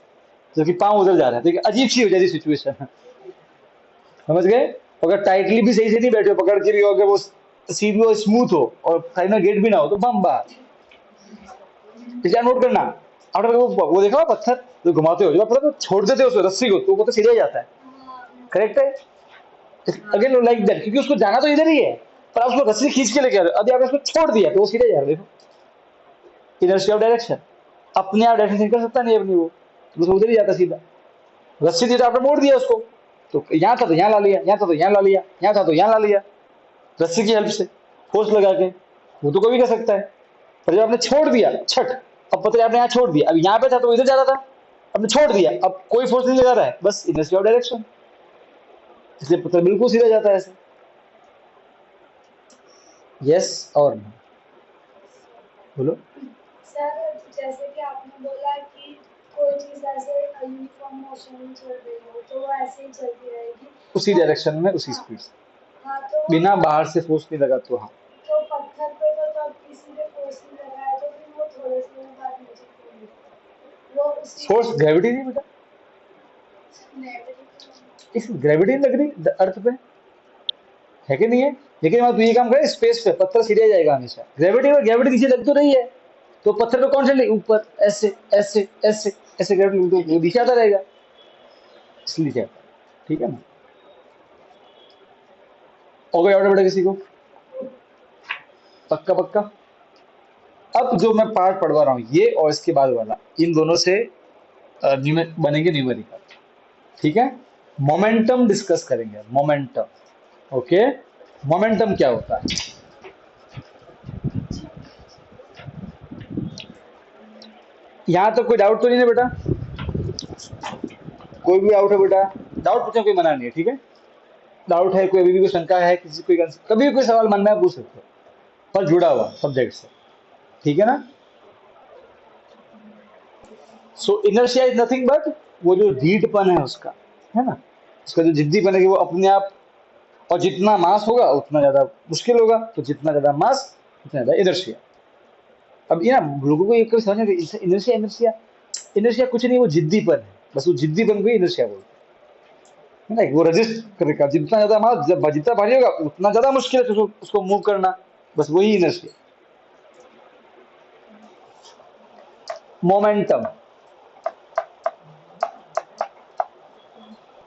जबकि पाँव उधर जा रहा है। तो अजीब सी हो जाती सिचुएशन, समझ गए। अगर टाइटली भी सही से नहीं बैठे हो, पकड़ के भी हो, अगर वो सीधी हो, स्मूथ हो, और साइड में गेट भी ना हो, तो बम बाहर। इसलिए नोट करना, आपने वो देखा हो पत्थर जो घुमाते हो, जब पता छोड़ देते हो उसको, रस्सी को, तो वो तो सीधा ही जाता है, करेक्ट है। अगेन लाइक दैट, क्योंकि उसको जाना तो इधर ही है, पर आप उसको रस्सी खींच के लेके आ रहे हो, अभी आपने उसको छोड़ दिया तो वो सीधे जा रहा है। देखो इनर्शिया ऑफ डायरेक्शन, अपने आप डायरेक्शन कर सकता नहीं अपनी, वो तो उधर ही जाता सीधा। रस्सी थी तो आपने मोड़ दिया उसको, तो यहाँ था तो यहाँ ला लिया, यहाँ था तो यहाँ ला लिया, यहाँ था तो यहाँ ला लिया, रस्सी की हेल्प से फोर्स लगा के, वो तो कोई भी कर सकता है। पर जब आपने छोड़ दिया छठ, अब पता है आपने यहाँ छोड़ दिया, अब यहाँ पे था तो इधर जा रहा था, आपने छोड़ दिया, अब कोई फोर्स नहीं लगा रहा है, बस इनर्शिया ऑफ डायरेक्शन, इसलिए पत्थर बिल्कुल सीधा जाता है ऐसे। यस और नो, बोलो। सर जैसे कि आपने बोला कि कोई चीज ऐसे यूनिफॉर्म मोशन में चल रही हो तो वो ऐसे ही चलती रहेगी उसी डायरेक्शन में, उसी स्पीड से, हाँ तो बिना बाहर से फोर्स नहीं लगा तो। हाँ, तो पत्थर पे तो तब किसी ने फोर्स फोर्स ग्रेविटी नहीं बेटा, इस ग्रेविटी लग रही अर्थ पे है कि नहीं है? लेकिन वहां तू ये काम करे, स्पेस पे पत्थर सीधे जाएगा हमेशा, ग्रेविटी में ग्रेविटी नीचे लग तो रही है, तो पत्थर पे कौन चले ऊपर, ऐसे ऐसे ऐसे ऐसे ग्रेविटी तो नीचे आता रहेगा, इसलिए नीचे आता है। ठीक है ना? हो गया ऑर्डर बेटा किसी को? पक्का पक्का। अब जो मैं पार्ट पढ़वा रहा हूं ये और इसके बाद वाला, इन दोनों से बनेंगे न्यूमेरिकल। ठीक है? मोमेंटम डिस्कस करेंगे, मोमेंटम। ओके, मोमेंटम क्या होता है? यहां तक कोई डाउट तो नहीं है बेटा? कोई भी डाउट है बेटा? डाउट पूछने कोई मना नहीं है, ठीक है? डाउट है कोई, अभी भी कोई शंका है किसी, कोई कभी भी कोई सवाल मन में आप पूछ सकते हो, पर जुड़ा हुआ सब्जेक्ट से, ठीक है ना? सो इनर्शिया इज नथिंग बट वो जो रीडपन है उसका, है ना, उसका जो जिद्दीपन है कि वो अपने आप, और जितना मास होगा उतना ज्यादा मुश्किल होगा, तो जितना ज्यादा मास उतना ज्यादा इनर्शिया। अब ये ना लोगों को ये कभी समझ नहीं, इनर्शिया इनर्शिया इनर्शिया कुछ नहीं, वो जिद्दीपन है, बस वो जिद्दीपन को ही इनर्शिया बोलते हैं, है ना? वो रजिस्ट करेगा, जितना ज्यादा मास, जब जितना भारी होगा उतना ज्यादा मुश्किल है उसको मूव करना, बस वही इनर्शिया। मोमेंटम,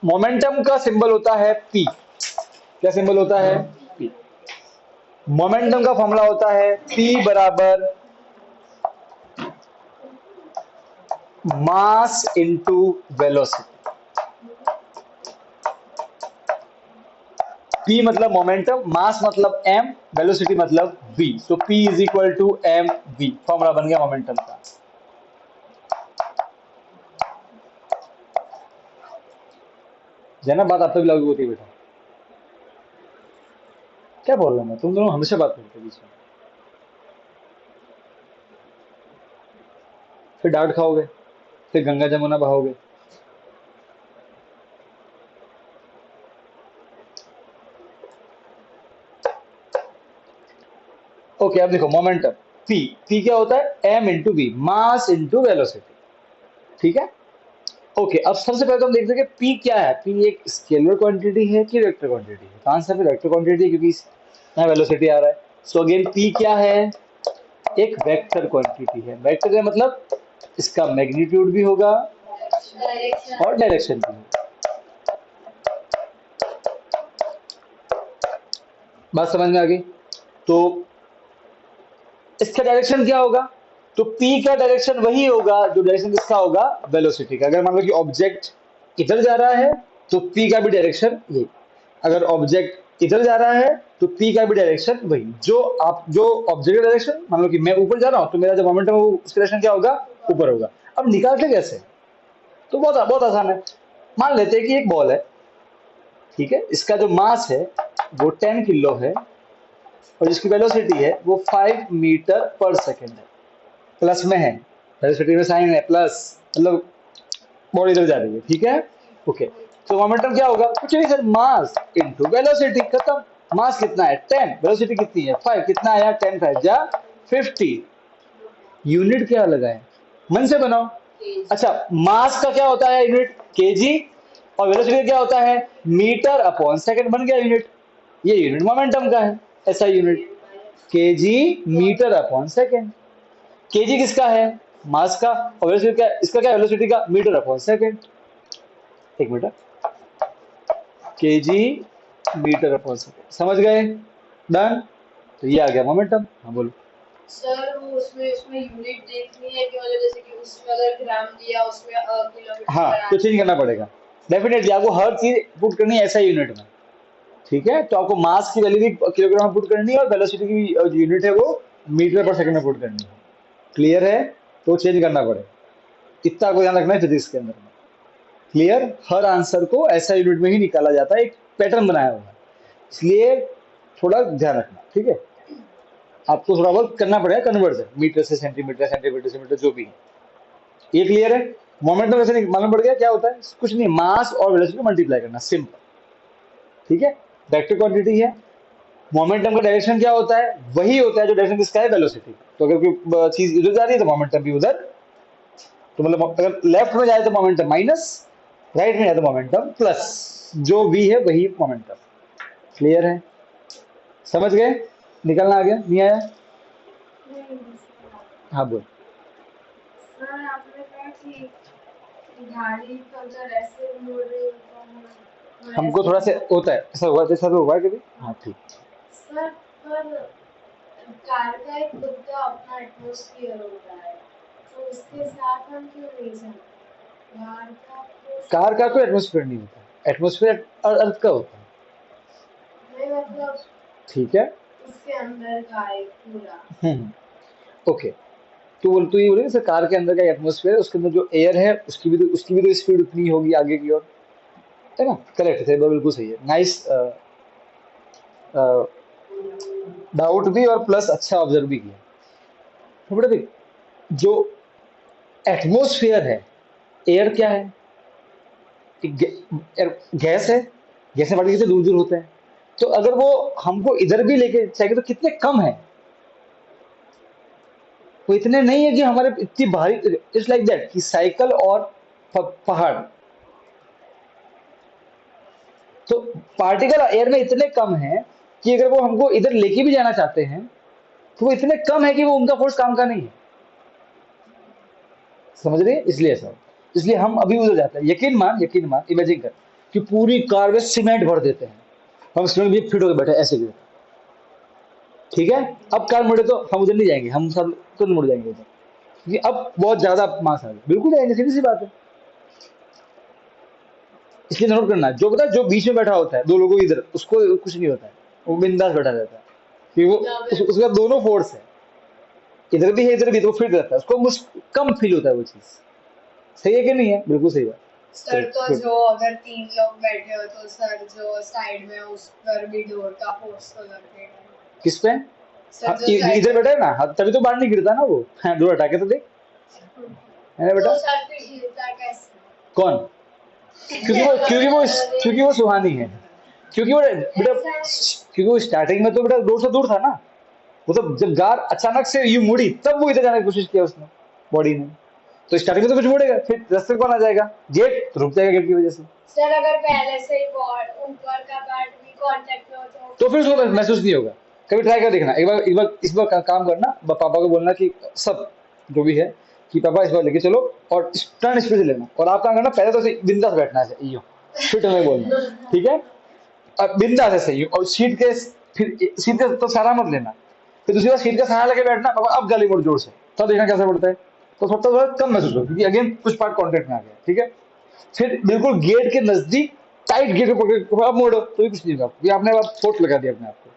मोमेंटम का सिंबल होता है पी। क्या सिंबल होता है? पी। मोमेंटम का फॉर्मूला होता है पी बराबर मास इंटू वेलोसिटी। पी मतलब मोमेंटम, मास मतलब एम, वेलोसिटी मतलब वी, तो p is equal to m v, formula बन गया मोमेंटम का। ना बात आप पे भी लागू होती है बेटा? क्या बोल रहा हूं मैं? तुम दोनों हमेशा बात करते बीच में, फिर डांट खाओगे, फिर गंगा जमुना बहाओगे। ओके, अब देखो मोमेंटम पी, पी क्या होता है? M into v, mass into velocity. ठीक है? ओके, अब सबसे पहले तो हम देखते हैं कि पी क्या है। पी एक स्केलर क्वांटिटी है कि वेक्टर क्वांटिटी है? तो आंसर है वेक्टर क्वांटिटी है, क्योंकि यहाँ वेलोसिटी आ रहा है। सो अगेन पी क्या है? एक वेक्टर क्वांटिटी है। वेक्टर का मतलब इसका मैग्नीट्यूड भी होगा और डायरेक्शन भी होगा। बात समझ में आ गई? तो इसका डायरेक्शन क्या होगा? तो p का डायरेक्शन वही होगा जो डायरेक्शन किसका होगा? वेलोसिटी का। अगर मान लो कि ऑब्जेक्ट इधर जा रहा है तो p का भी डायरेक्शन यही, अगर ऑब्जेक्ट इधर जा रहा है तो p का भी डायरेक्शन वही। जो ऑब्जेक्ट का डायरेक्शन, मान लो कि मैं ऊपर जा रहा हूं तो मेरा जो मोमेंटम है उसका डायरेक्शन क्या होगा? ऊपर होगा। अब निकालते कैसे? तो बहुत आसान है। मान लेते हैं कि एक बॉल है, ठीक है, इसका जो मास है वो 10 किलो है और जिसकी वेलोसिटी है वो 5 मीटर पर सेकेंड है। प्लस में है, वेलोसिटी में साइन है प्लस, मतलब बॉडी इधर जा रही है, ठीक है? ओके, तो मोमेंटम क्या होगा? कुछ नहीं सर, मास इनटू वेलोसिटी, खत्म। मास कितना है? 10, वेलोसिटी कितनी है? 5, कितना आया? 10 5 जा 50। यूनिट क्या लगाए? मन से बनाओ। अच्छा, मास का क्या होता है यूनिट? केजी, और वेलोसिटी क्या होता है? मीटर अपॉन सेकंड, बन गया यूनिट। ये यूनिट मोमेंटम का है, ऐसा unit KG metre upon second. KG किसका है? मास का, और वेलोसिटी क्या? इसका क्या? वेलोसिटी का, मीटर अपॉन सेकंड। एक metre, KG metre upon second, समझ गए? डन। तो ये आ गया मोमेंटम। हाँ बोलो। सर वो उसमें यूनिट देखनी है कि मतलब जैसे कि उसमें अगर ग्राम दिया उसमें किलोमीटर। हाँ, तो चेंज करना पड़ेगा डेफिनेटली, आपको हर चीज पुट करनी है ऐसा यूनिट में, ठीक है? तो आपको मास की वैल्यू भी किलोग्राम में पुट करनी है और वेलोसिटी की जो यूनिट है वो मीटर पर सेकंड में पुट करनी है। क्लियर है? तो चेंज करना पड़ेगा, इतना को ध्यान रखना है फिजिक्स के अंदर में। क्लियर? हर आंसर को ऐसा यूनिट में ही निकाला जाता है, एक पैटर्न बनाया हुआ है, इसलिए थोड़ा ध्यान रखना, ठीक है? आपको थोड़ा बहुत करना पड़ेगा कन्वर्जन, मीटर से सेंटीमीटर, सेंटीमीटर से मीटर, जो भी है। ये क्लियर है? मोमेंटम वैसे मालूम पड़ गया क्या होता है? कुछ नहीं, मास और वेलोसिटी मल्टीप्लाई करना, सिंपल, ठीक है? वेक्टर क्वांटिटी है। मोमेंटम का डायरेक्शन क्या होता है? वही होता है जो डायरेक्शन किसका है? वेलोसिटी। तो अगर कोई चीज इधर जा रही है तो मोमेंटम भी उधर तो मतलब अगर लेफ्ट में जाए तो मोमेंटम माइनस, राइट में जाए तो मोमेंटम प्लस, जो v है वही मोमेंटम। क्लियर है? समझ गए? निकलना आ गया? नहीं आया? नहीं सर। हाँ बोल। सर आपने कहा कि गाड़ी तो अगर ऐसे मुड़ रही हो तो हमको थोड़ा सा होता है ऐसा, हुआ जैसा तो हुआ है कभी? हाँ ठीक। सर पर कार का एक खुद का अपना एटमॉस्फेयर होता है, तो उसके साथ हम क्यों नहीं चलते? कार का कोई एटमोस्फेयर नहीं होता, एटमोस्फेयर अर्थ का होता है। नहीं मतलब ठीक है, उसके अंदर का एक पूरा। ओके। तो ये बोले कार के अंदर का एटमोस्फेयर, उसके अंदर जो एयर है उसकी भी तो स्पीड उतनी होगी आगे की ओर, है ना? करेक्ट है, बिल्कुल सही है। नाइस डाउट भी और प्लस अच्छा ऑब्जर्व भी किया। तो बेटा देख, जो एटमोस्फेयर है, एयर क्या है? गैस है, गैस में पार्टिकल से दूर दूर होते हैं। तो अगर वो हमको इधर भी लेके जाएंगे तो कितने कम है, वो इतने नहीं है कि हमारे इतनी भारी। इट्स लाइक दैट कि साइकिल और पहाड़, तो पार्टिकल एयर में इतने कम है कि अगर वो हमको इधर लेके भी जाना चाहते हैं तो वो इतने कम है कि वो उनका फोर्स काम का नहीं है। समझ रहे हैं? इसलिए ऐसा होता है। इसलिए हम अभी उधर जाते हैं। यकीन मान इमेजिन कर कि पूरी कार में सीमेंट भर देते हैं, हम सीमेंट भी फिट होकर बैठे ऐसे गिर, ठीक है? अब कार मुड़े तो हम उधर नहीं जाएंगे, हम सब तो मुड़ जाएंगे उधर, क्योंकि अब बहुत ज्यादा मास आ गया। बिल्कुल जाएंगे, सीधी सी बात है। इसलिए नोट करना, जो पता है जो बीच में बैठा होता है दो लोगों इधर, उसको कुछ नहीं होता है, वो बिंदास बैठा रहता है, क्योंकि वो उसका दोनों फोर्स है, इधर भी है इधर भी, तो फिट रहता है, उसको कम फील होता है वो चीज। सही है कि नहीं है? बिल्कुल सही बात। सर तो जो अगर 3 लोग बैठे हो तो सर जो साइड में उस पर भी डोर का फोर्स तो लगेगा। किस पे? सर जो इधर बैठा है ना, हाँ, तभी तो बाहर नहीं गिरता ना वो। हाँ, डोर हटा के तो देख, है ना बेटा? तो सर फिर गिरता कैसे? कौन? क्योंकि वो सुहानी है, क्योंकि वो बेटा, क्योंकि वो स्टार्टिंग में तो बेटा डोर से दूर था ना, वो तो जब कार अचानक से यूं मुड़ी तब वो इधर जाने की कोशिश किया उसने, बॉडी ने। तो स्टार्टिंग में तो कुछ मुड़ेगा, फिर रास्ते में कौन आ जाएगा? गेट, तो रुक जाएगा गेट की वजह से। सर अगर पहले से ही ऊपर का पार्ट भी कांटेक्ट में हो तो फिर उसको महसूस नहीं होगा। कभी ट्राई कर देखना, इस बार काम करना, पापा को बोलना कि सब जो भी है कि पापा इस बार लेके चलो और टर्न स्पीड से लेना, और आप काम करना पहले तो बिंदास बैठना है, यूं फिट में बोलना, ठीक है? अब बिंदास है सही, और फिर सीट का तो सहारा मत लेना, फिर दूसरी बार सीट का सहारा लेके बैठना, पापा अब गाली मोड़ जोर से, तब देखना कैसा पड़ता है। तो थोड़ा कम महसूस हो, क्योंकि अगेन कुछ पार्ट कॉन्टेक्ट में आ गया, ठीक है? फिर बिल्कुल गेट के नजदीक टाइट गेट को पकड़, अब मोड़ो तो भी कुछ नहीं होगा, क्योंकि आपने अब फोर्स लगा दिया अपने आप को।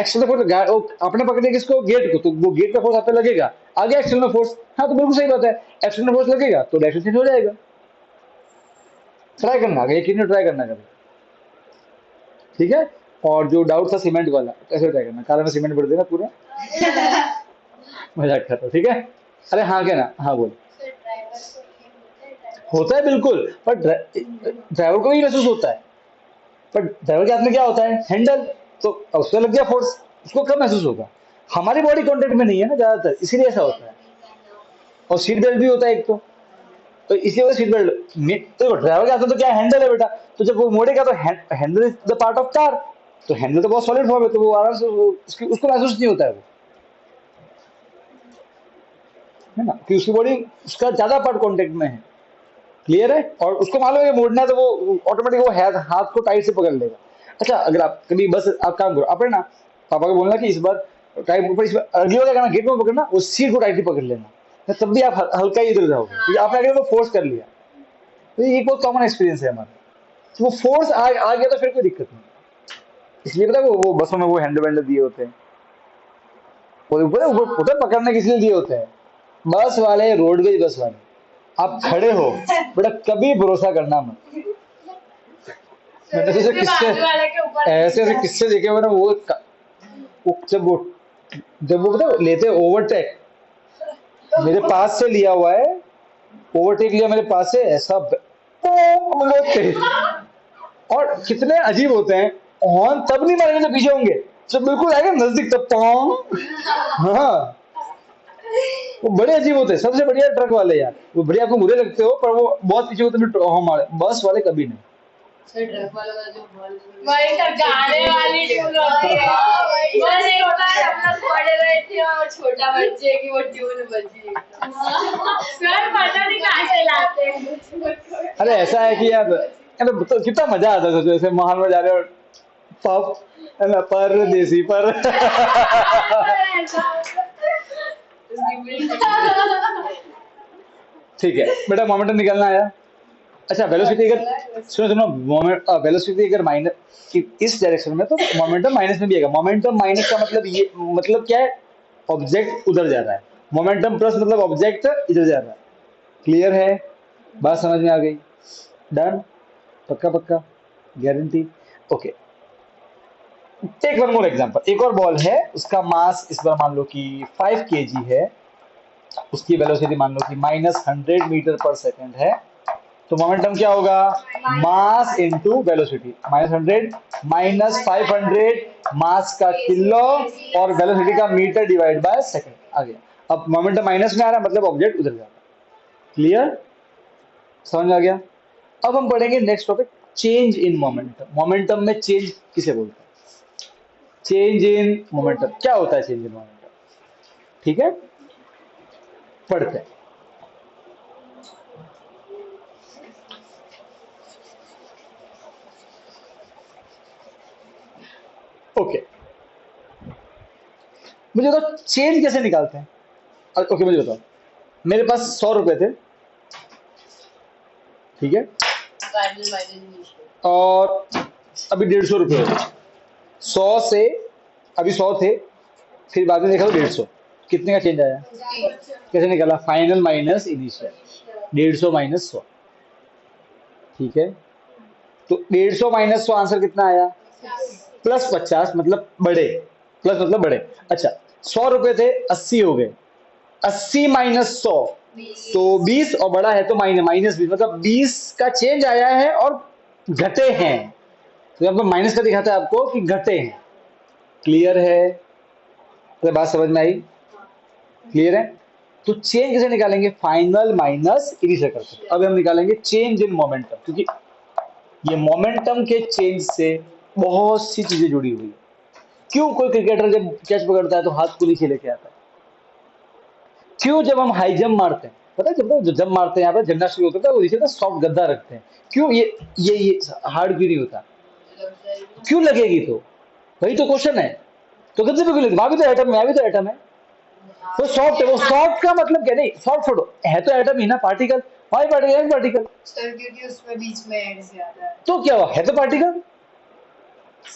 एक्सटर्नल फोर्स आपने पकड़े किसको? गेट को, तो वो गेट का फोर्स आप पे लगेगा, आ गया एक्सटर्नल फोर्स। हाँ, तो बिल्कुल सही बात है, एक्सटर्नल फोर्स लगेगा तो डायरेक्शन चेंज हो जाएगा। ट्राई करना, यकीन ट्राई करना कभी, ठीक है? और जो डाउट था सीमेंट वाला, कैसे ट्राई करना, कार में सीमेंट भर देना पूरा, मजाक करता, ठीक है? अरे हाँ क्या ना, हाँ बोल। सर ड्राइवर को ये होता है बिल्कुल, पर ड्राइवर को भी महसूस होता है, पर ड्राइवर के हाथ में क्या होता है? हैंडल, तो उस पर लग गया फोर्स, उसको कब महसूस होगा? हमारी बॉडी कांटेक्ट में नहीं है ना ज्यादातर, इसीलिए ऐसा होता है। और सीट बेल्ट भी होता है एक, तो इसलिए सीट बेल्ट, तो ड्राइवर के हाथ में तो क्या हैंडल है बेटा, तो जब वो मोड़ेगा तो handle is the part of car, तो हैंडल तो बहुत सॉलिड फॉर्म है, तो वो आराम से उसको महसूस नहीं होता है वो, है ना? कि उसकी बॉडी उसका ज्यादा पार्ट कांटेक्ट में है। क्लियर है? और उसको मालूम है मोड़ना है, तो वो ऑटोमेटिक वो हाथ को टाइट से पकड़ लेगा। अच्छा, अगर आप कभी बस आप काम करो, आप है ना पापा को बोलना कि इस बार टाइट ऊपर, इस बार अगली बार क्या करना, गेट में पकड़ना, वो सीट को टाइटली पकड़ लेना, तब भी आप हल्का ही इधर जाओगे, क्योंकि आपने अगर वो फोर्स कर लिया। तो ये एक बहुत कॉमन एक्सपीरियंस है हमारा, तो वो फोर्स आ गया तो फिर कोई दिक्कत नहीं। इसलिए पता है वो बसों में वो हैंडल बैंडल दिए होते हैं, वो ऊपर पकड़ने के लिए दिए होते हैं। बस वाले, रोडवेज बस वाले, आप खड़े हो बेटा, कभी भरोसा करना मत। मैंने तो ऐसे किस्से देखे हुए ना, वो जब वो पता लेते ओवरटेक, मेरे पास से लिया हुआ है, ओवरटेक लिया मेरे पास से, ऐसा और कितने अजीब होते हैं, हॉर्न तब नहीं मारेंगे जब पीछे होंगे, जब बिल्कुल आएगा नजदीक तब हाँ, वो बड़े अजीब होते हैं, सबसे बढ़िया ट्रक वाले यार, वो बढ़िया आपको बुरे लगते हो पर वो बहुत पीछे होते हैं, हमारे बस वाले कभी नहीं। सर ट्रक वाला का जो बॉल वही तो गाने वाली ट्यून होती है। बस एक बार हम लोग पढ़ रहे थे और छोटा बच्चे की वो ट्यून बजी। सर पता नहीं कहाँ से लाते हैं। अरे ऐसा है कि यार तो कितना मजा आता था, जैसे महान में जा रहे हो पप है ना, परदेसी पर ठीक है बेटा, मोमेंटम निकालना आया। अच्छा वेलोसिटी अगर सुनो सुनो, मोमेंट वेलोसिटी अगर माइनस इस डायरेक्शन में तो मोमेंटम माइनस में भी आएगा। मोमेंटम माइनस का मतलब ये मतलब क्या है, ऑब्जेक्ट उधर जा रहा है। मोमेंटम प्लस मतलब ऑब्जेक्ट इधर जा रहा है। क्लियर है, बात समझ में आ गई? डन, पक्का पक्का, guarantee, okay. Take one more example, एक और बॉल है, उसका मास इस बार मान लो कि 5 kg है, उसकी वेलोसिटी मान लो कि -100 मीटर पर सेकंड है, तो मोमेंटम क्या होगा, मास इनटू वेलोसिटी, -100 -500 मास का किलो और वेलोसिटी का मीटर डिवाइड बाय सेकंड आ गया। अब मोमेंटम माइनस में आ रहा है मतलब ऑब्जेक्ट उधर जा रहा है। क्लियर, समझ में आ गया? अब हम पढ़ेंगे next topic, change in momentum. Momentum में चेंज किसे बोलते हैं? चेंज इन मोमेंटम क्या होता है? चेंज इन मोमेंटम, ठीक है, पढ़ते हैं। ओके, मुझे बताओ चेंज कैसे निकालते हैं? ओके मुझे बताओ, मेरे पास 100 रुपए थे, ठीक है, और अभी 150 रुपए हो गए। 100 से अभी 100 थे, फिर बाद में देखा तो 150, कितने का चेंज आया? कैसे निकाला? फाइनल माइनस इनिशियल, 150 माइनस 100, ठीक है। तो 150 माइनस 100 आंसर कितना आया? प्लस 50, मतलब बड़े, प्लस मतलब बड़े। अच्छा 100 रुपए थे, 80 हो गए, 80 माइनस 100 तो 20, और बड़ा है तो माइनस 20, मतलब 20 का चेंज आया है और घटे हैं, तो यहाँ पर माइनस का दिखाता है आपको कि घटे हैं। क्लियर है? तो बात समझ में आई? क्लियर है? तो चेंज कैसे निकालेंगे? फाइनल माइनस इनिशियल करके। अब हम निकालेंगे चेंज इन मोमेंटम, क्योंकि ये मोमेंटम के चेंज से बहुत सी चीजें जुड़ी हुई है। क्यों कोई क्रिकेटर जब कैच पकड़ता है तो हाथ को नीचे लेके आता है? क्यों जब हम हाई जंप मारते हैं, पता है जब जंप मारते हैं यहाँ पर जिम्नास्टिक होता है वो नीचे ना सॉफ्ट गद्दा रखते हैं, क्यों? ये हार्ड क्यों नहीं होता? क्यों लगेगी? तो वही तो क्वेश्चन है, तो गद्दे पे क्यों लगेगी? वहां भी तो एटम है, यहाँ भी तो एटम है, वो सॉफ्ट है। वो सॉफ्ट का मतलब क्या? नहीं सॉफ्ट छोड़ो, है तो एटम ही ना, पार्टिकल, वही पार्टिकल पार्टिकल। सर क्योंकि उसमें बीच में एड ज्यादा है। तो क्या हुआ, है तो पार्टिकल।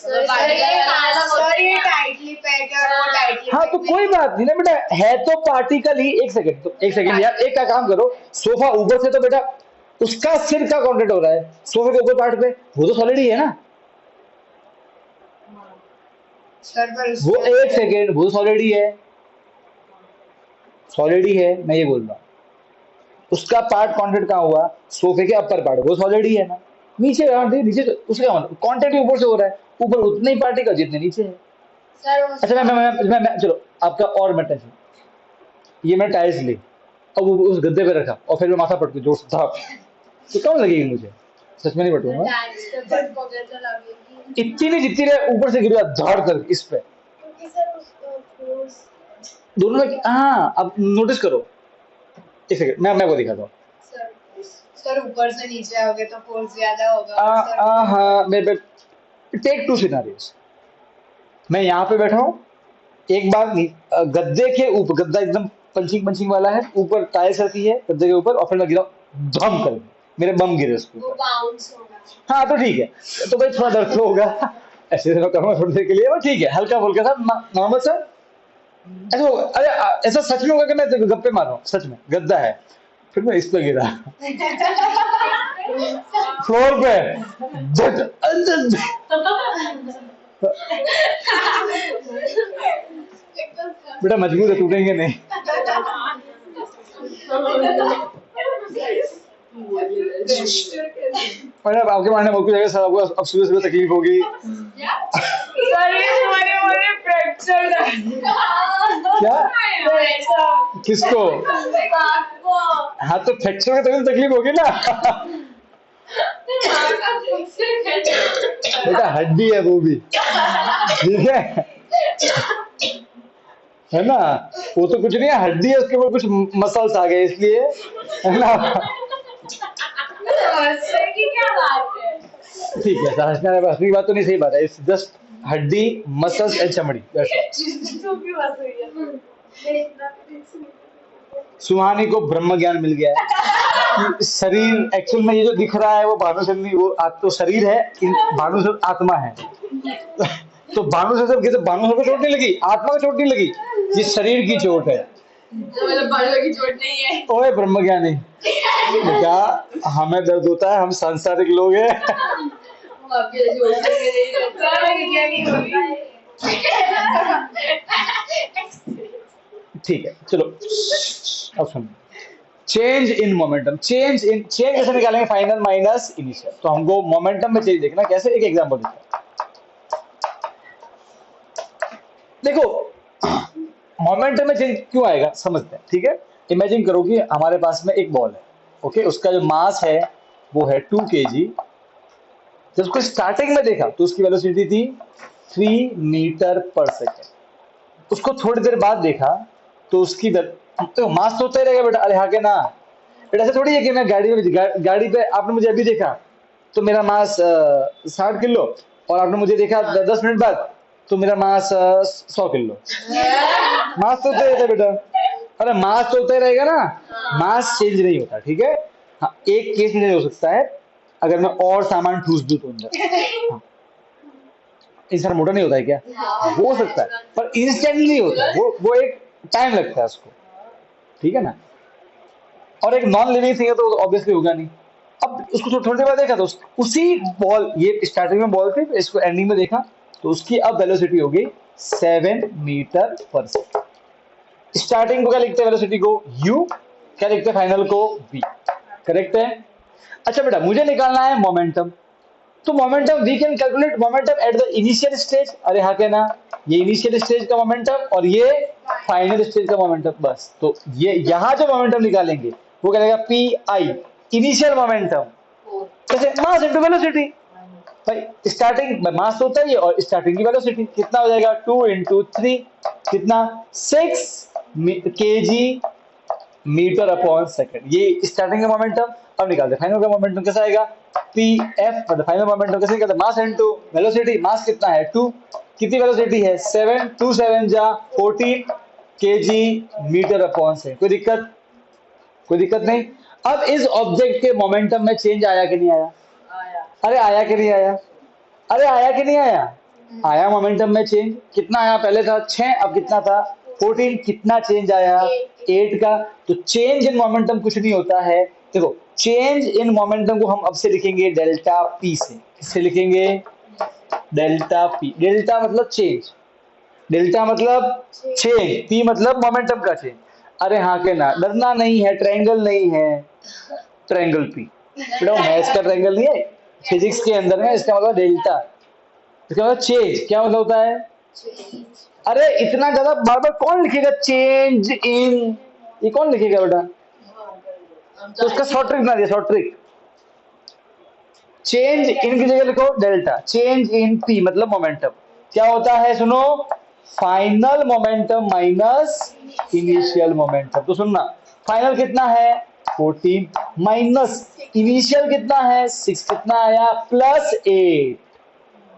ये टाइटली पैक है और वो टाइटली हाँ तो कोई बात नहीं ना बेटा, है तो पार्टिकल ही। एक सेकंड, तो एक सेकंड यार, एक का काम करो, सोफा ऊपर से तो बेटा उसका सिर का कांटेक्ट हो रहा है सोफे के ऊपर पार्ट पे, वो तो सॉलिड ही है ना। सर पर वो एक सेकंड, वो सॉलिड ही है, सॉलिड ही है, मैं ये बोल रहा हूँ। उसका पार्ट कांटेक्ट कहाँ हुआ? सोफे के अपर पार्ट, वो सॉलिड ही है ना। नीचे नीचे तो उसका कांटेक्ट ऊपर से हो रहा है, ऊपर उतने ही पार्टिकल जितने नीचे है। अच्छा मैं चलो आपका और मैं टेंशन, ये मैं टाइल्स ली, अब वो उस गद्दे पे रखा और फिर मैं माथा पटकू जोर से था, तो कम लगेगी मुझे? सच में नहीं पटूंगा, इतनी नहीं जितनी रहे ऊपर से गिरा झाड़ कर इस पे, दोनों में। हाँ अब नोटिस करो, एक सेकंड मैं वो दिखाता हूँ। सर ऊपर से नीचे आओगे तो फोर्स ज्यादा होगा। हाँ मैं टेक 2 सिनेरियोस। मैं यहाँ पे बैठा हूँ, एक बार गद्दे के ऊपर, गद्दा एकदम पंचिंग पंचिंग वाला है, ऊपर टाइल्स रखी है गद्दे के ऊपर, और फिर मैं गिरा धम कर, मेरे बम गिरे उसके ऊपर। हाँ तो ठीक है, तो भाई थोड़ा दर्द तो होगा, ऐसे मैं करूँगा थोड़ी देर के लिए, वो ठीक है, हल्का फुल्का सा नॉर्मल सा ऐसा होगा। अरे ऐसा सच में होगा कि मैं गप्पे मार रहा हूँ? सच में गद्दा है, फिर मैं इस पे गिरा फ्लोर पे, बेटा मजबूर है, टूटेंगे नहीं। मैडम आपके मारने मौके जाएगा सर, आपको अब सुबह सुबह तकलीफ होगी। क्या किसको? आपको हाँ तो फ्रैक्चर में तभी तकलीफ होगी ना। बेटा हड्डी है वो भी, ठीक है ना? वो तो कुछ नहीं है, हड्डी है, उसके ऊपर कुछ मसल्स आ गए इसलिए, है ना? हंसने की क्या बात है? ठीक है, हंसने की बात तो नहीं, सही बात है, इट्स जस्ट हड्डी, मसल्स एंड चमड़ी। जो भी बात हुई है। सुहानी को ब्रह्म ज्ञान मिल गया है कि शरीर एक्चुअल में ये जो दिख रहा है वो भानुचंद्री, वो तो शरीर है, भानुचंद्र आत्मा है। तो भानुचंद्र की तो भानुचंद्र को चोट नहीं लगी, आत्मा को चोट नहीं लगी, ये शरीर की चोट है। मतलब बालों की चोट नहीं है। ओए ब्रह्म ज्ञानी, बेटा हमें दर्द होता है, हम सांसारिक लोग हैं। हम आपके जैसे होते नहीं रहते। क्या नहीं होता है। ठीक है चलो अब सुनो, चेंज इन मोमेंटम, चेंज कैसे निकालेंगे? Final minus initial. तो हमको मोमेंटम में चेंज देखना कैसे, एक एग्जांपल देखो। मोमेंटम में चेंज क्यों आएगा समझते हैं, ठीक है? इमेजिन करो कि हमारे पास में एक बॉल है, ओके, उसका जो मास है वो है 2 kg। जब उसको स्टार्टिंग में देखा तो उसकी वेलोसिटी थी 3 मीटर पर सेकेंड। उसको थोड़ी देर बाद देखा तो उसकी तो मास तो होता ही रहेगा बेटा, अरे हाँ के ना बेटा, ऐसा थोड़ी है कि मैं गाड़ी पे आपने मुझे अभी देखा तो मेरा मास 60 किलो, और आपने मुझे देखा 10 मिनट बाद तो मेरा मास 100 किलो। मास तो होता ही रहता है बेटा, अरे मास तो होता ही रहेगा ना, मास चेंज नहीं होता, ठीक है? हाँ, एक केस में हो सकता है अगर मैं और सामान ठूस दूं तो अंदर। हाँ, इंसान मोटा नहीं होता है क्या? हो सकता है, पर इंस्टेंटली नहीं होता है, वो एक टाइम लगता है उसको, ठीक है ना? और एक नॉन लिविंग थिंग है तो ऑब्वियसली होगा नहीं। अब उसको थोड़ी देर बाद देखा तो उसी बॉल, ये स्टार्टिंग में बॉल थी, इसको एंडिंग में देखा तो उसकी अब वेलोसिटी हो गई 7 मीटर पर सेकेंड। स्टार्टिंग को क्या लिखते हैं वेलोसिटी को? u, क्या लिखते हैं फाइनल को? v। करेक्ट है? अच्छा बेटा मुझे निकालना है मोमेंटम, तो momentum we can calculate momentum at the initial stage. अरे हाँ कहना, ये इनिशियल स्टेज का मोमेंटम और ये फाइनल स्टेज का मोमेंटम, बस। तो ये यहाँ जो मोमेंटम निकालेंगे वो क्या रहेगा? पी आई, इनिशियल मोमेंटम, कैसे? Mass into velocity. भाई स्टार्टिंग मास तो होता ही है और स्टार्टिंग की वेलोसिटी कितना हो जाएगा? 2 × 3 कितना? 6 kg मीटर अपॉन सेकंड। ये स्टार्टिंग का मोमेंटम। अब निकालते हैं फाइनल का मोमेंटम, कैसा आएगा? पी एफ, मतलब फाइनल मोमेंटम कैसे निकालते हैं? Mass into velocity. मास कितना है? 2, कितनी वेलोसिटी है? 7, 2 7 जा 14 kg मीटर अपॉन सेकंड। कोई दिक्कत? कोई दिक्कत नहीं। अब इस ऑब्जेक्ट के मोमेंटम में चेंज आया कि नहीं आया? अरे आया कि नहीं आया? अरे आया कि नहीं आया? आया मोमेंटम में चेंज। कितना आया? पहले था 6, अब कितना था? 14। कितना चेंज आया? 8 का। तो चेंज इन मोमेंटम कुछ नहीं होता है, देखो चेंज इन मोमेंटम को हम अब से लिखेंगे डेल्टा पी से। किससे लिखेंगे? Delta P. डेल्टा मतलब चेंज, डेल्टा मतलब चेंज, पी मतलब मोमेंटम का चेंज। अरे हाँ के ना, डरना नहीं है, ट्रायंगल नहीं है, ट्रायंगल पी। बेटा मैथ्स का ट्रायंगल नहीं है, फिजिक्स के अंदर में इसका मतलब डेल्टा, इसका मतलब चेंज। क्या मतलब होता है? अरे इतना ज्यादा बार बार कौन लिखेगा चेंज इन? ये कौन लिखेगा बेटा? तो उसका शॉर्ट ट्रिक बना दिया, शॉर्ट ट्रिक। चेंज इन की जगह लिखो डेल्टा, चेंज इन पी मतलब मोमेंटम। क्या होता है सुनो? Final momentum minus initial momentum. तो सुनना, फाइनल कितना है? 14 माइनस इनिशियल कितना है? 6। कितना आया? प्लस 8।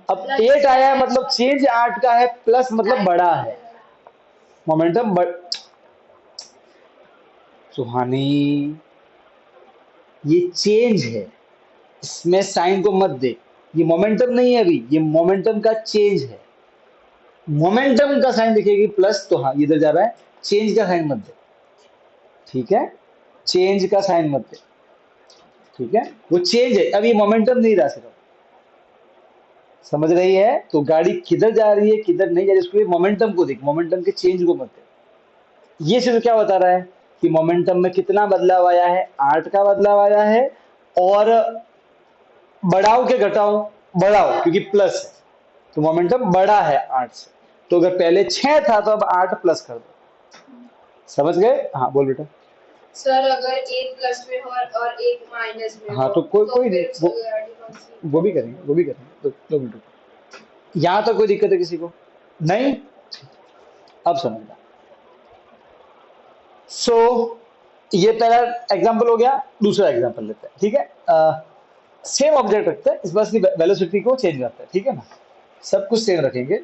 अब 8 आया है मतलब चेंज 8 का है, प्लस मतलब बड़ा है मोमेंटम। सुहानी ये चेंज है, इसमें साइन को मत दे, ये मोमेंटम नहीं है अभी, ये मोमेंटम का चेंज है। मोमेंटम का साइन दिखेगी प्लस, तो हाँ इधर जा रहा है, चेंज का साइन मत दे, ठीक है? चेंज का साइन मत दे, ठीक है? वो चेंज है, अब ये मोमेंटम नहीं रहा सिर्फ, समझ रही है? तो गाड़ी किधर जा रही है किधर नहीं जा रही, उसको मोमेंटम को देख, मोमेंटम के चेंज को मत दे। ये सिर्फ क्या बता रहा है कि मोमेंटम में कितना बदलाव आया है? 8 का बदलाव आया है, और बढ़ाओ के घटाओ? बढ़ाओ, क्योंकि प्लस है तो मोमेंटम बड़ा है 8 से। तो अगर पहले 6 था तो अब 8 प्लस कर दो, समझ गए? हाँ बोल बेटा। सर अगर एक प्लस में हो और एक माइनस में हाँ हो तो कोई कोई फिर नहीं, उसकी पोलैरिटी कौन सी? वो भी करेंगे, वो भी करेंगे। 2 मिनट रुको। यहाँ तक कोई दिक्कत है किसी को? नहीं? अब समझना। सो ये पहला एग्जांपल हो गया। दूसरा एग्जांपल लेते हैं, ठीक है? सेम ऑब्जेक्ट रखते हैं, इस बस की वेलोसिटी को चेंज करते हैं, ठीक है ना? सब कुछ सेम रखेंगे।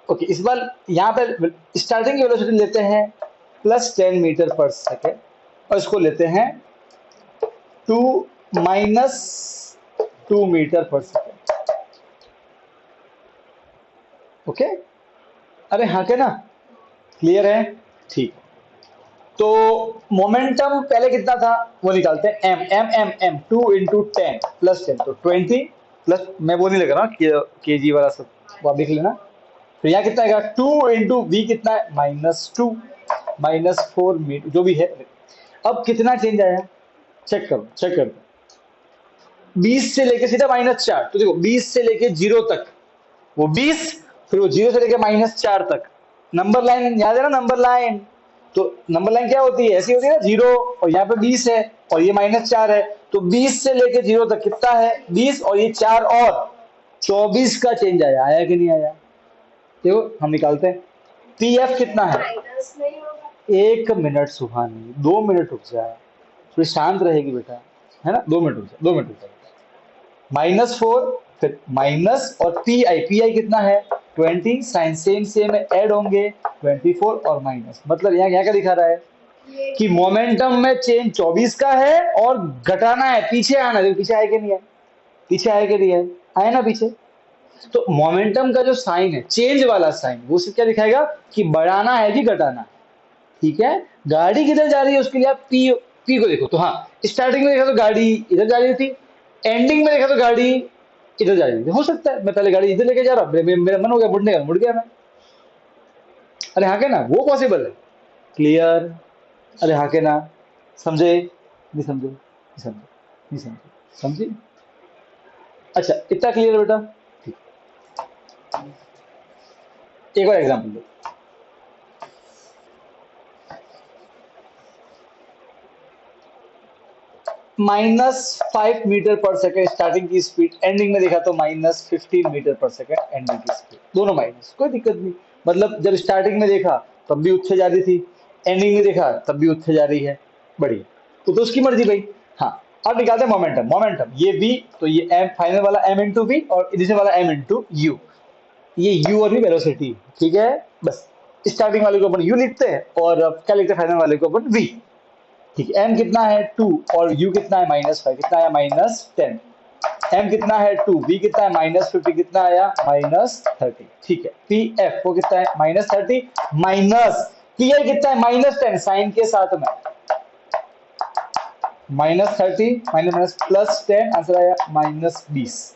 ओके, इस बार यहाँ पे स्टार्टिंग की वेलोसिटी लेते हैं +10 मीटर पर सेकेंड और इसको लेते हैं 2 -2 मीटर पर सेकेंड। ओके, अरे हाँ के ना? क्लियर है? ठीक। तो मोमेंटम पहले कितना था वो निकालते हैं। एम एम एम एम 2 × 10 + 10 तो 20 प्लस, मैं वो नहीं लग रहा के जी वाला सब, वो आप देख लेना। तो यहाँ कितना आएगा? 2 × v कितना है? -2 -4 मीटर जो भी है। अब कितना चेंज आया चेक करो, चेक करो। 20 से लेके सीधा -4, तो देखो 20 से लेके 0 तक वो 20, फिर वो 0 से लेके -4 तक। नंबर लाइन याद है ना? नंबर लाइन, तो नंबर लाइन क्या होती है? ऐसी होती है ना, 0 और यहाँ पे 20 है और ये -4 है, तो 20 से लेके 0 तक कितना है? 20 और ये 4 और 24 का चेंज आया। आया कि नहीं आया? देखो हम निकालते हैं। पी एफ कितना है? माइनस नहीं होगा। 1 मिनट सुहानी, 2 मिनट रुक जाए, थोड़ी शांत रहेगी बेटा, है ना? 2 मिनट रुक जाए, 2 मिनट रुक जाए। -4 फिर माइनस और पी आई कितना है? 20, साइन सेम सेम है, ऐड होंगे 24 और माइनस, मतलब यहाँ क्या दिखा रहा है कि मोमेंटम में चेंज 24 का है और घटाना है, पीछे आना है। पीछे आए कि नहीं है? पीछे आए कि नहीं है? आए ना पीछे। तो मोमेंटम का जो साइन है, चेंज वाला साइन, वो सिर्फ क्या दिखाएगा कि बढ़ाना है कि घटाना है, ठीक है? गाड़ी किधर जा रही है उसके लिए आप पी को देखो। तो हाँ, स्टार्टिंग में देखा तो गाड़ी इधर जा रही थी, एंडिंग में देखा तो गाड़ी इधर जा रही थी। हो सकता है मैं पहले गाड़ी इधर लेके जा रहा हूँ, मेरा मन हो गया मुड़ने का, मुड़ गया मैं। अरे हाँ के ना? वो पॉसिबल है। क्लियर? अरे हाँ के ना? समझे? नहीं समझे? नहीं समझे? नहीं समझे? समझे? अच्छा, इतना क्लियर है बेटा? ठीक। एक और एग्जाम्पल दो। -5 मीटर पर सेकेंड स्टार्टिंग की स्पीड, एंडिंग में देखा तो -15 मीटर पर सेकेंड एंडिंग की स्पीड, दोनों माइनस, कोई दिक्कत नहीं। मतलब जब स्टार्टिंग में देखा तब भी उत्थे जा रही थी, एंडिंग में देखा तब भी उत्थे जा रही है, बढ़िया। तो उसकी मर्जी भाई। हाँ, अब निकालते हैं मोमेंटम। मोमेंटम ये v, तो ये m फाइनल वाला m × v और इनिशियल वाला m × u। ये u और v वेलोसिटी, ठीक है? बस स्टार्टिंग वाले को अपन u लिखते हैं और क्या लिखते हैं फाइनल वाले को अपन v। ठीक है, m कितना है 2 और u कितना है -5, कितना आया? -10। m कितना है 2, v कितना है -50, कितना आया? -30। ठीक है, पी एफ वो कितना है? -30 माइनस पी आई कितना है? -10 साइन के साथ में, -30 माइनस +10 आंसर आया -20।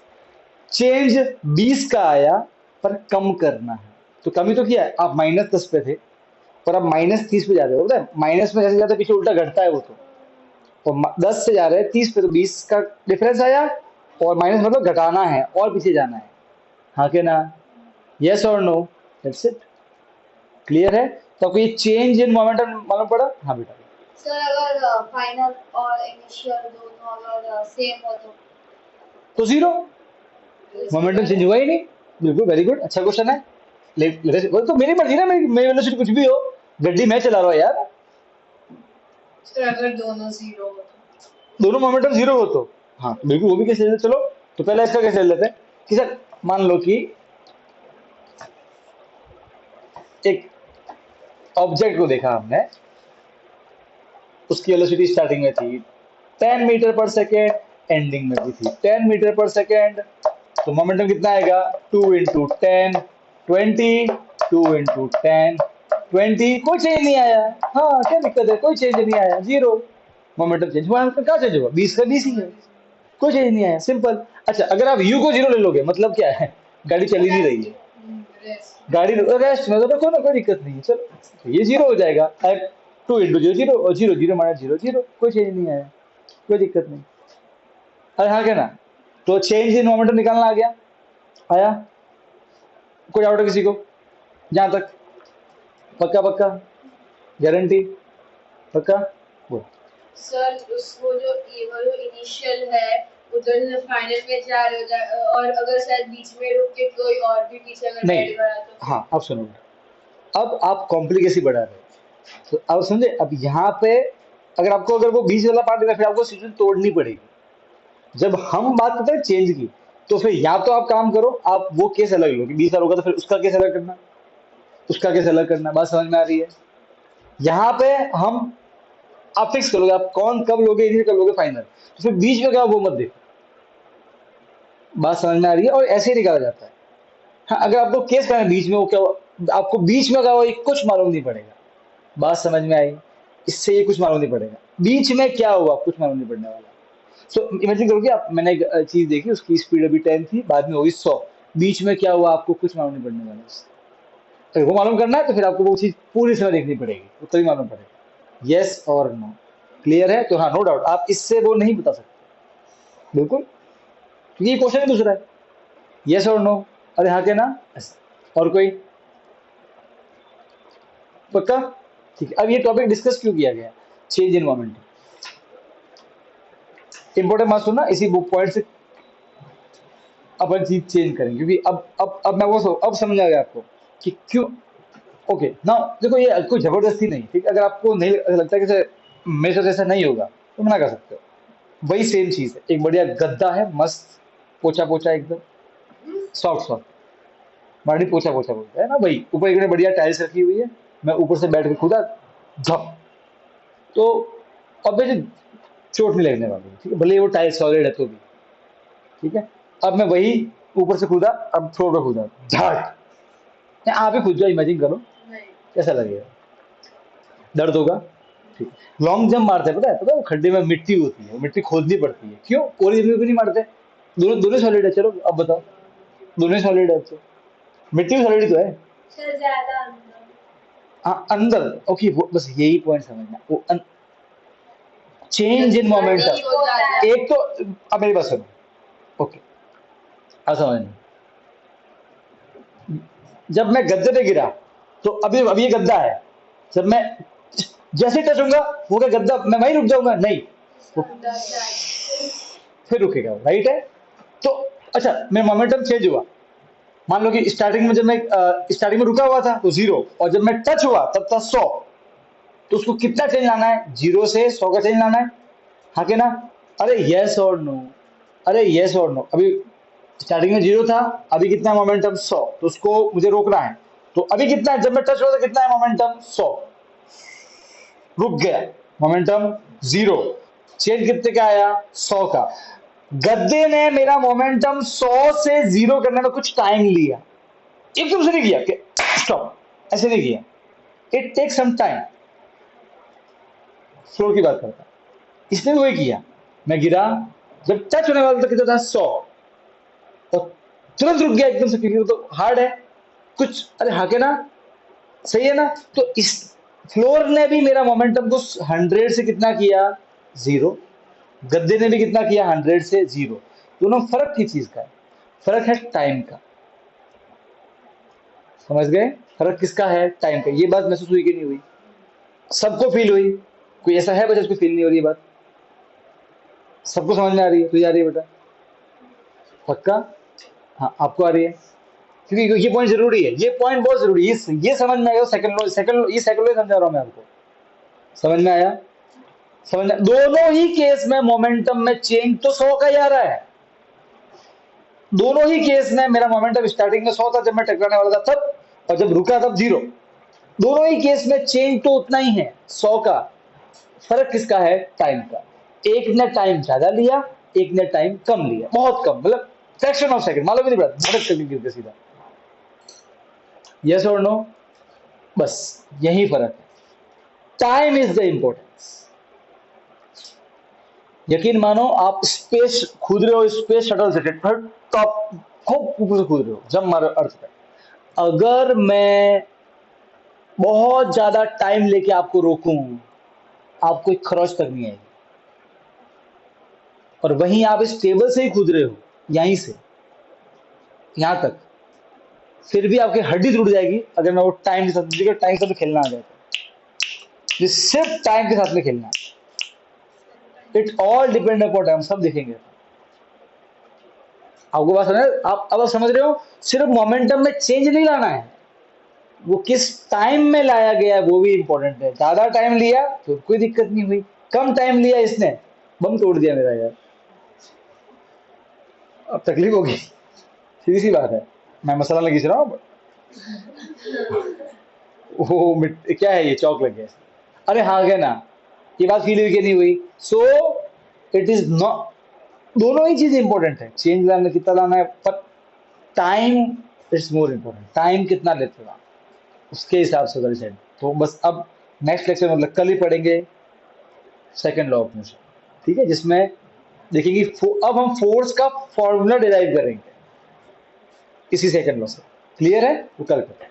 चेंज 20 का आया पर कम करना है, तो कमी तो किया है। आप -10 पे थे और अब -30 पे जा रहे हो। पता है माइनस में जैसे जाते पीछे उल्टा घटता है वो, तो 10 से जा रहे हैं 30 पे, तो 20 का डिफरेंस आया और माइनस मतलब घटाना है और पीछे जाना है। हाँ के ना? यस और नो? That's it. क्लियर है? तो आपको ये चेंज इन मोमेंटम मालूम पड़ा? हाँ बेटा। सर अगर फाइनल और इनिशियल दोनों अगर सेम हो तो 0 मोमेंटम चेंज हुआ ही नहीं। बिल्कुल, वेरी गुड, अच्छा क्वेश्चन है। वो तो मेरी मर्जी ना, मेरी वेलोसिटी कुछ भी हो, गड्डी मैं चला रहा हूँ यार। सर अगर दोनों 0 हो तो? दोनों मोमेंटम 0 हो तो हाँ, तो बिल्कुल वो भी कैसे ले लेते। चलो तो पहले इसका कैसे ले लेते हैं कि सर मान लो कि एक ऑब्जेक्ट को देखा हमने, उसकी वेलोसिटी स्टार्टिंग में थी 10 मीटर पर सेकेंड, एंडिंग में भी थी 10 मीटर पर सेकेंड, तो मोमेंटम कितना आएगा? 2 × 10 20, 2 × 10 20। कोई चेंज नहीं आया। हाँ, क्या दिक्कत है? कोई चेंज नहीं आया, 0। मोमेंटम चेंज हुआ, कहाँ चेंज हुआ? 20 का 20 ही है, कोई चेंज नहीं आया, सिंपल। अच्छा, अगर आप u को 0 ले लोगे मतलब क्या है? गाड़ी चली नहीं रही है, गाड़ी रेस्ट में, तो रखो ना, कोई दिक्कत नहीं है। चलो तो ये 0 हो जाएगा। 2 × 0 0 और 0 0 - 0 0, कोई चेंज नहीं आया, कोई दिक्कत नहीं। अरे हाँ क्या ना? तो चेंज इन मोमेंटम निकालना आ गया। आया? कोई डाउट है किसी को जहां तक? पक्का पक्का, गारंटी, पक्का? वो सर वो जो इनिशियल है उधर फाइनल में 4 हो जाए और अगर शायद बीच में रुक के कोई और भी टीचर अगर नहीं, ऐड करा तो हाँ अब सुनो, अब आप कॉम्प्लिकेसी बढ़ा रहे हो, तो अब समझे, अब यहाँ पे अगर वो बीच वाला पार्ट है फिर आपको सिचुएशन तोड़नी पड़ेगी। जब हम बात करते हैं चेंज की, तो फिर या तो आप काम करो, आप वो केस अलग लो कि 20 साल होगा तो फिर उसका केस अलग करना, उसका केस अलग करना। बात समझ में आ रही है? यहाँ पे हम आप फिक्स करोगे आप कौन कब लोगे, इन्हीं कब लोगे फाइनल, तो फिर बीच में क्या वो मत देखो। बात समझ में आ रही है? और ऐसे ही निकाला जाता है। हाँ, अगर आपको केस करना है बीच में, वो क्या आपको बीच में क्या हुआ ये कुछ मालूम नहीं पड़ेगा। बात समझ में आई? इससे ये कुछ मालूम नहीं पड़ेगा बीच में क्या हुआ, कुछ मालूम नहीं पड़ने वाला। सो इमेजिन करो कि आप, मैंने एक चीज देखी, उसकी स्पीड अभी 10 थी, बाद में होगी 100, बीच में क्या हुआ आपको कुछ मालूम नहीं पड़ने वाला। अगर वो मालूम करना है तो फिर आपको वो चीज पूरी समय देखनी पड़ेगी, तो तभी मालूम पड़ेगा। यस और नो, क्लियर है? तो हाँ, नो डाउट आप इससे वो नहीं बता सकते बिल्कुल, क्योंकि ये क्वेश्चन ही दूसरा है। यस और नो, अरे हाँ के ना? और कोई? पक्का? ठीक है। अब ये टॉपिक डिस्कस क्यों किया गया, चेंज इन मोमेंटम? इंपॉर्टेंट बात सुनना, इसी बुक पॉइंट से अपन चीज चेंज करेंगे, क्योंकि अब मैं वो अब समझ आ गया आपको कि क्यों। ओके ना, देखो ये कोई जबरदस्ती नहीं, ठीक है? अगर आपको नहीं लगता कि मेरे साथ ऐसा नहीं होगा तो मना कर सकते हो। वही सेम चीज है, एक बढ़िया गद्दा है, मस्त पोछा पोछा एकदम सॉफ्ट सॉफ्ट, माड़ी पोछा पोछा बोलते हैं ना भाई, ऊपर एक बढ़िया टाइल्स रखी हुई है, मैं ऊपर से बैठ के खुदा झप, तो अब मुझे चोट नहीं लगने वाली, ठीक है? भले ही वो टाइल्स सॉलिड है तो भी, ठीक है? अब मैं वही ऊपर से कूदा, अब फ्लोर पे कूदा, झाट, आप ही खुद जाओ, इमेजिन करो नहीं कैसा लगेगा, दर्द होगा, ठीक। लॉन्ग जंप मारते हैं, पता है वो खड्डे में मिट्टी होती है, वो मिट्टी खोदनी पड़ती है, क्यों? पूरी जमीन पे नहीं मारते, दोनों दोनों सॉलिड है, चलो अब बताओ, दोनों सॉलिड है, अब तो मिट्टी भी सॉलिड तो है। सर ज्यादा अंदर। हाँ अंदर, ओके, वो बस यही पॉइंट समझना, वो चेंज इन मोमेंटम। हो जाता है एक तो अब मेरी बात सुनो, ओके, अब समझना, जब मैं गद्दे पे गिरा तो अभी ये गद्दा है, जब मैं जैसे टच होऊंगा वो क्या गद्दा, मैं वहीं रुक जाऊंगा? नहीं, वो फिर रुकेगा, राइट है? तो अच्छा, मेरा मोमेंटम चेंज हुआ, मान लो कि स्टार्टिंग में जब मैं स्टार्टिंग में रुका हुआ था तो 0, और जब मैं टच हुआ तब था 100, तो उसको कितना चेंज लाना है? 0 से 100 का चेंज लाना है, हाँ के ना? अरे यस और नो, अरे यस और नो। अभी स्टार्टिंग में 0 था, अभी कितना है मोमेंटम? 100, तो उसको मुझे रोकना है, तो अभी कितना है? जब मैं टच हुआ था कितना है मोमेंटम? 100, रुक गया, मोमेंटम 0, चेंज कितने का आया? 100 का। गद्दे ने मेरा मोमेंटम 100 से 0 करने में कुछ टाइम लिया, एकदम से नहीं किया कि स्टॉप, ऐसे नहीं किया, it take some time. Floor की बात करता, इसने वही किया, मैं गिरा, जब टच होने वाला था कितना था? 100, और तुरंत रुक गया एकदम से, क्योंकि वो तो हार्ड है कुछ, अरे हाँ के ना? सही है ना? तो इस फ्लोर ने भी मेरा मोमेंटम को 100 से कितना किया? 0। गद्दे ने भी कितना किया? 100 से 0। दोनों फर्क की चीज का है, फर्क है टाइम का, समझ गए? फर्क किसका है? टाइम का। ये बात महसूस हुई कि नहीं हुई? सबको फील हुई? कोई ऐसा है बच्चा जिसको फील नहीं हो रही है बात? सबको समझ में आ रही है? तुझे आ रही है बेटा? पक्का? हाँ आपको आ रही है, क्योंकि ये पॉइंट जरूरी है, ये पॉइंट बहुत जरूरी है, ये समझ में आया। ये सेकंड लो समझा रहा हूं मैं आपको, समझ में आया? समझ में? दोनों ही केस में मोमेंटम में चेंज तो 100 का ही आ रहा है, दोनों ही केस में मेरा मोमेंटम स्टार्टिंग में 100 था जब मैं टकराने वाला था तब, और जब रुका तब 0। दोनों ही केस में चेंज तो उतना ही है, 100 का। फर्क किसका है? टाइम का। एक ने टाइम ज्यादा लिया, एक ने टाइम कम लिया, बहुत कम, मतलब फ्रैक्शन ऑफ सेकंड, मालूम ही नहीं पड़ा, झटक करके गिर गया सीधा। यस और नो? बस यही फर्क है, टाइम इज द इंपॉर्टेंस। यकीन मानो, आप स्पेस कूद रहे हो, स्पेस शटल से टॉप खूब ऊपर से कूद रहे हो, जब मारो अर्थ पे, अगर मैं बहुत ज्यादा टाइम लेके आपको रोकूं, आपको एक खरोच तक नहीं आएगी, और वहीं आप इस टेबल से ही कूद रहे हो, यहीं से, यहाँ तक, फिर भी आपकी हड्डी टूट जाएगी अगर मैं वो टाइम के साथ, टाइम के साथ खेलना आ जाए तो। ये सिर्फ टाइम के साथ में खेलना है। It all depend upon time, सब देखेंगे। आपको बात समझ, आप अब आप समझ रहे हो, सिर्फ मोमेंटम में चेंज नहीं लाना है, वो किस टाइम में लाया गया है वो भी इंपॉर्टेंट है। ज्यादा टाइम लिया तो कोई दिक्कत नहीं हुई, कम टाइम लिया इसने बम तोड़ दिया मेरा यार, अब तकलीफ होगी। सीधी सी बात है, मैं मसाला नहीं खींच रहा हूँ। क्या है ये, चौक लग गया, अरे हाँ गया ना, ये बात फील हुई कि नहीं हुई। सो इट इज नॉट, दोनों ही चीज इंपॉर्टेंट है, चेंज लाना कितना लाना है, पर time is more important. Time कितना लेते हो आप, उसके हिसाब से उधर साइड। तो बस अब नेक्स्ट लेक्चर मतलब कल ही पढ़ेंगे सेकंड लॉ ऑफ मोशन, ठीक है, जिसमें देखेंगे अब हम फोर्स का फॉर्मूला डिराइव करेंगे इसी सेकंड लॉ से। क्लियर है, वो कल करें।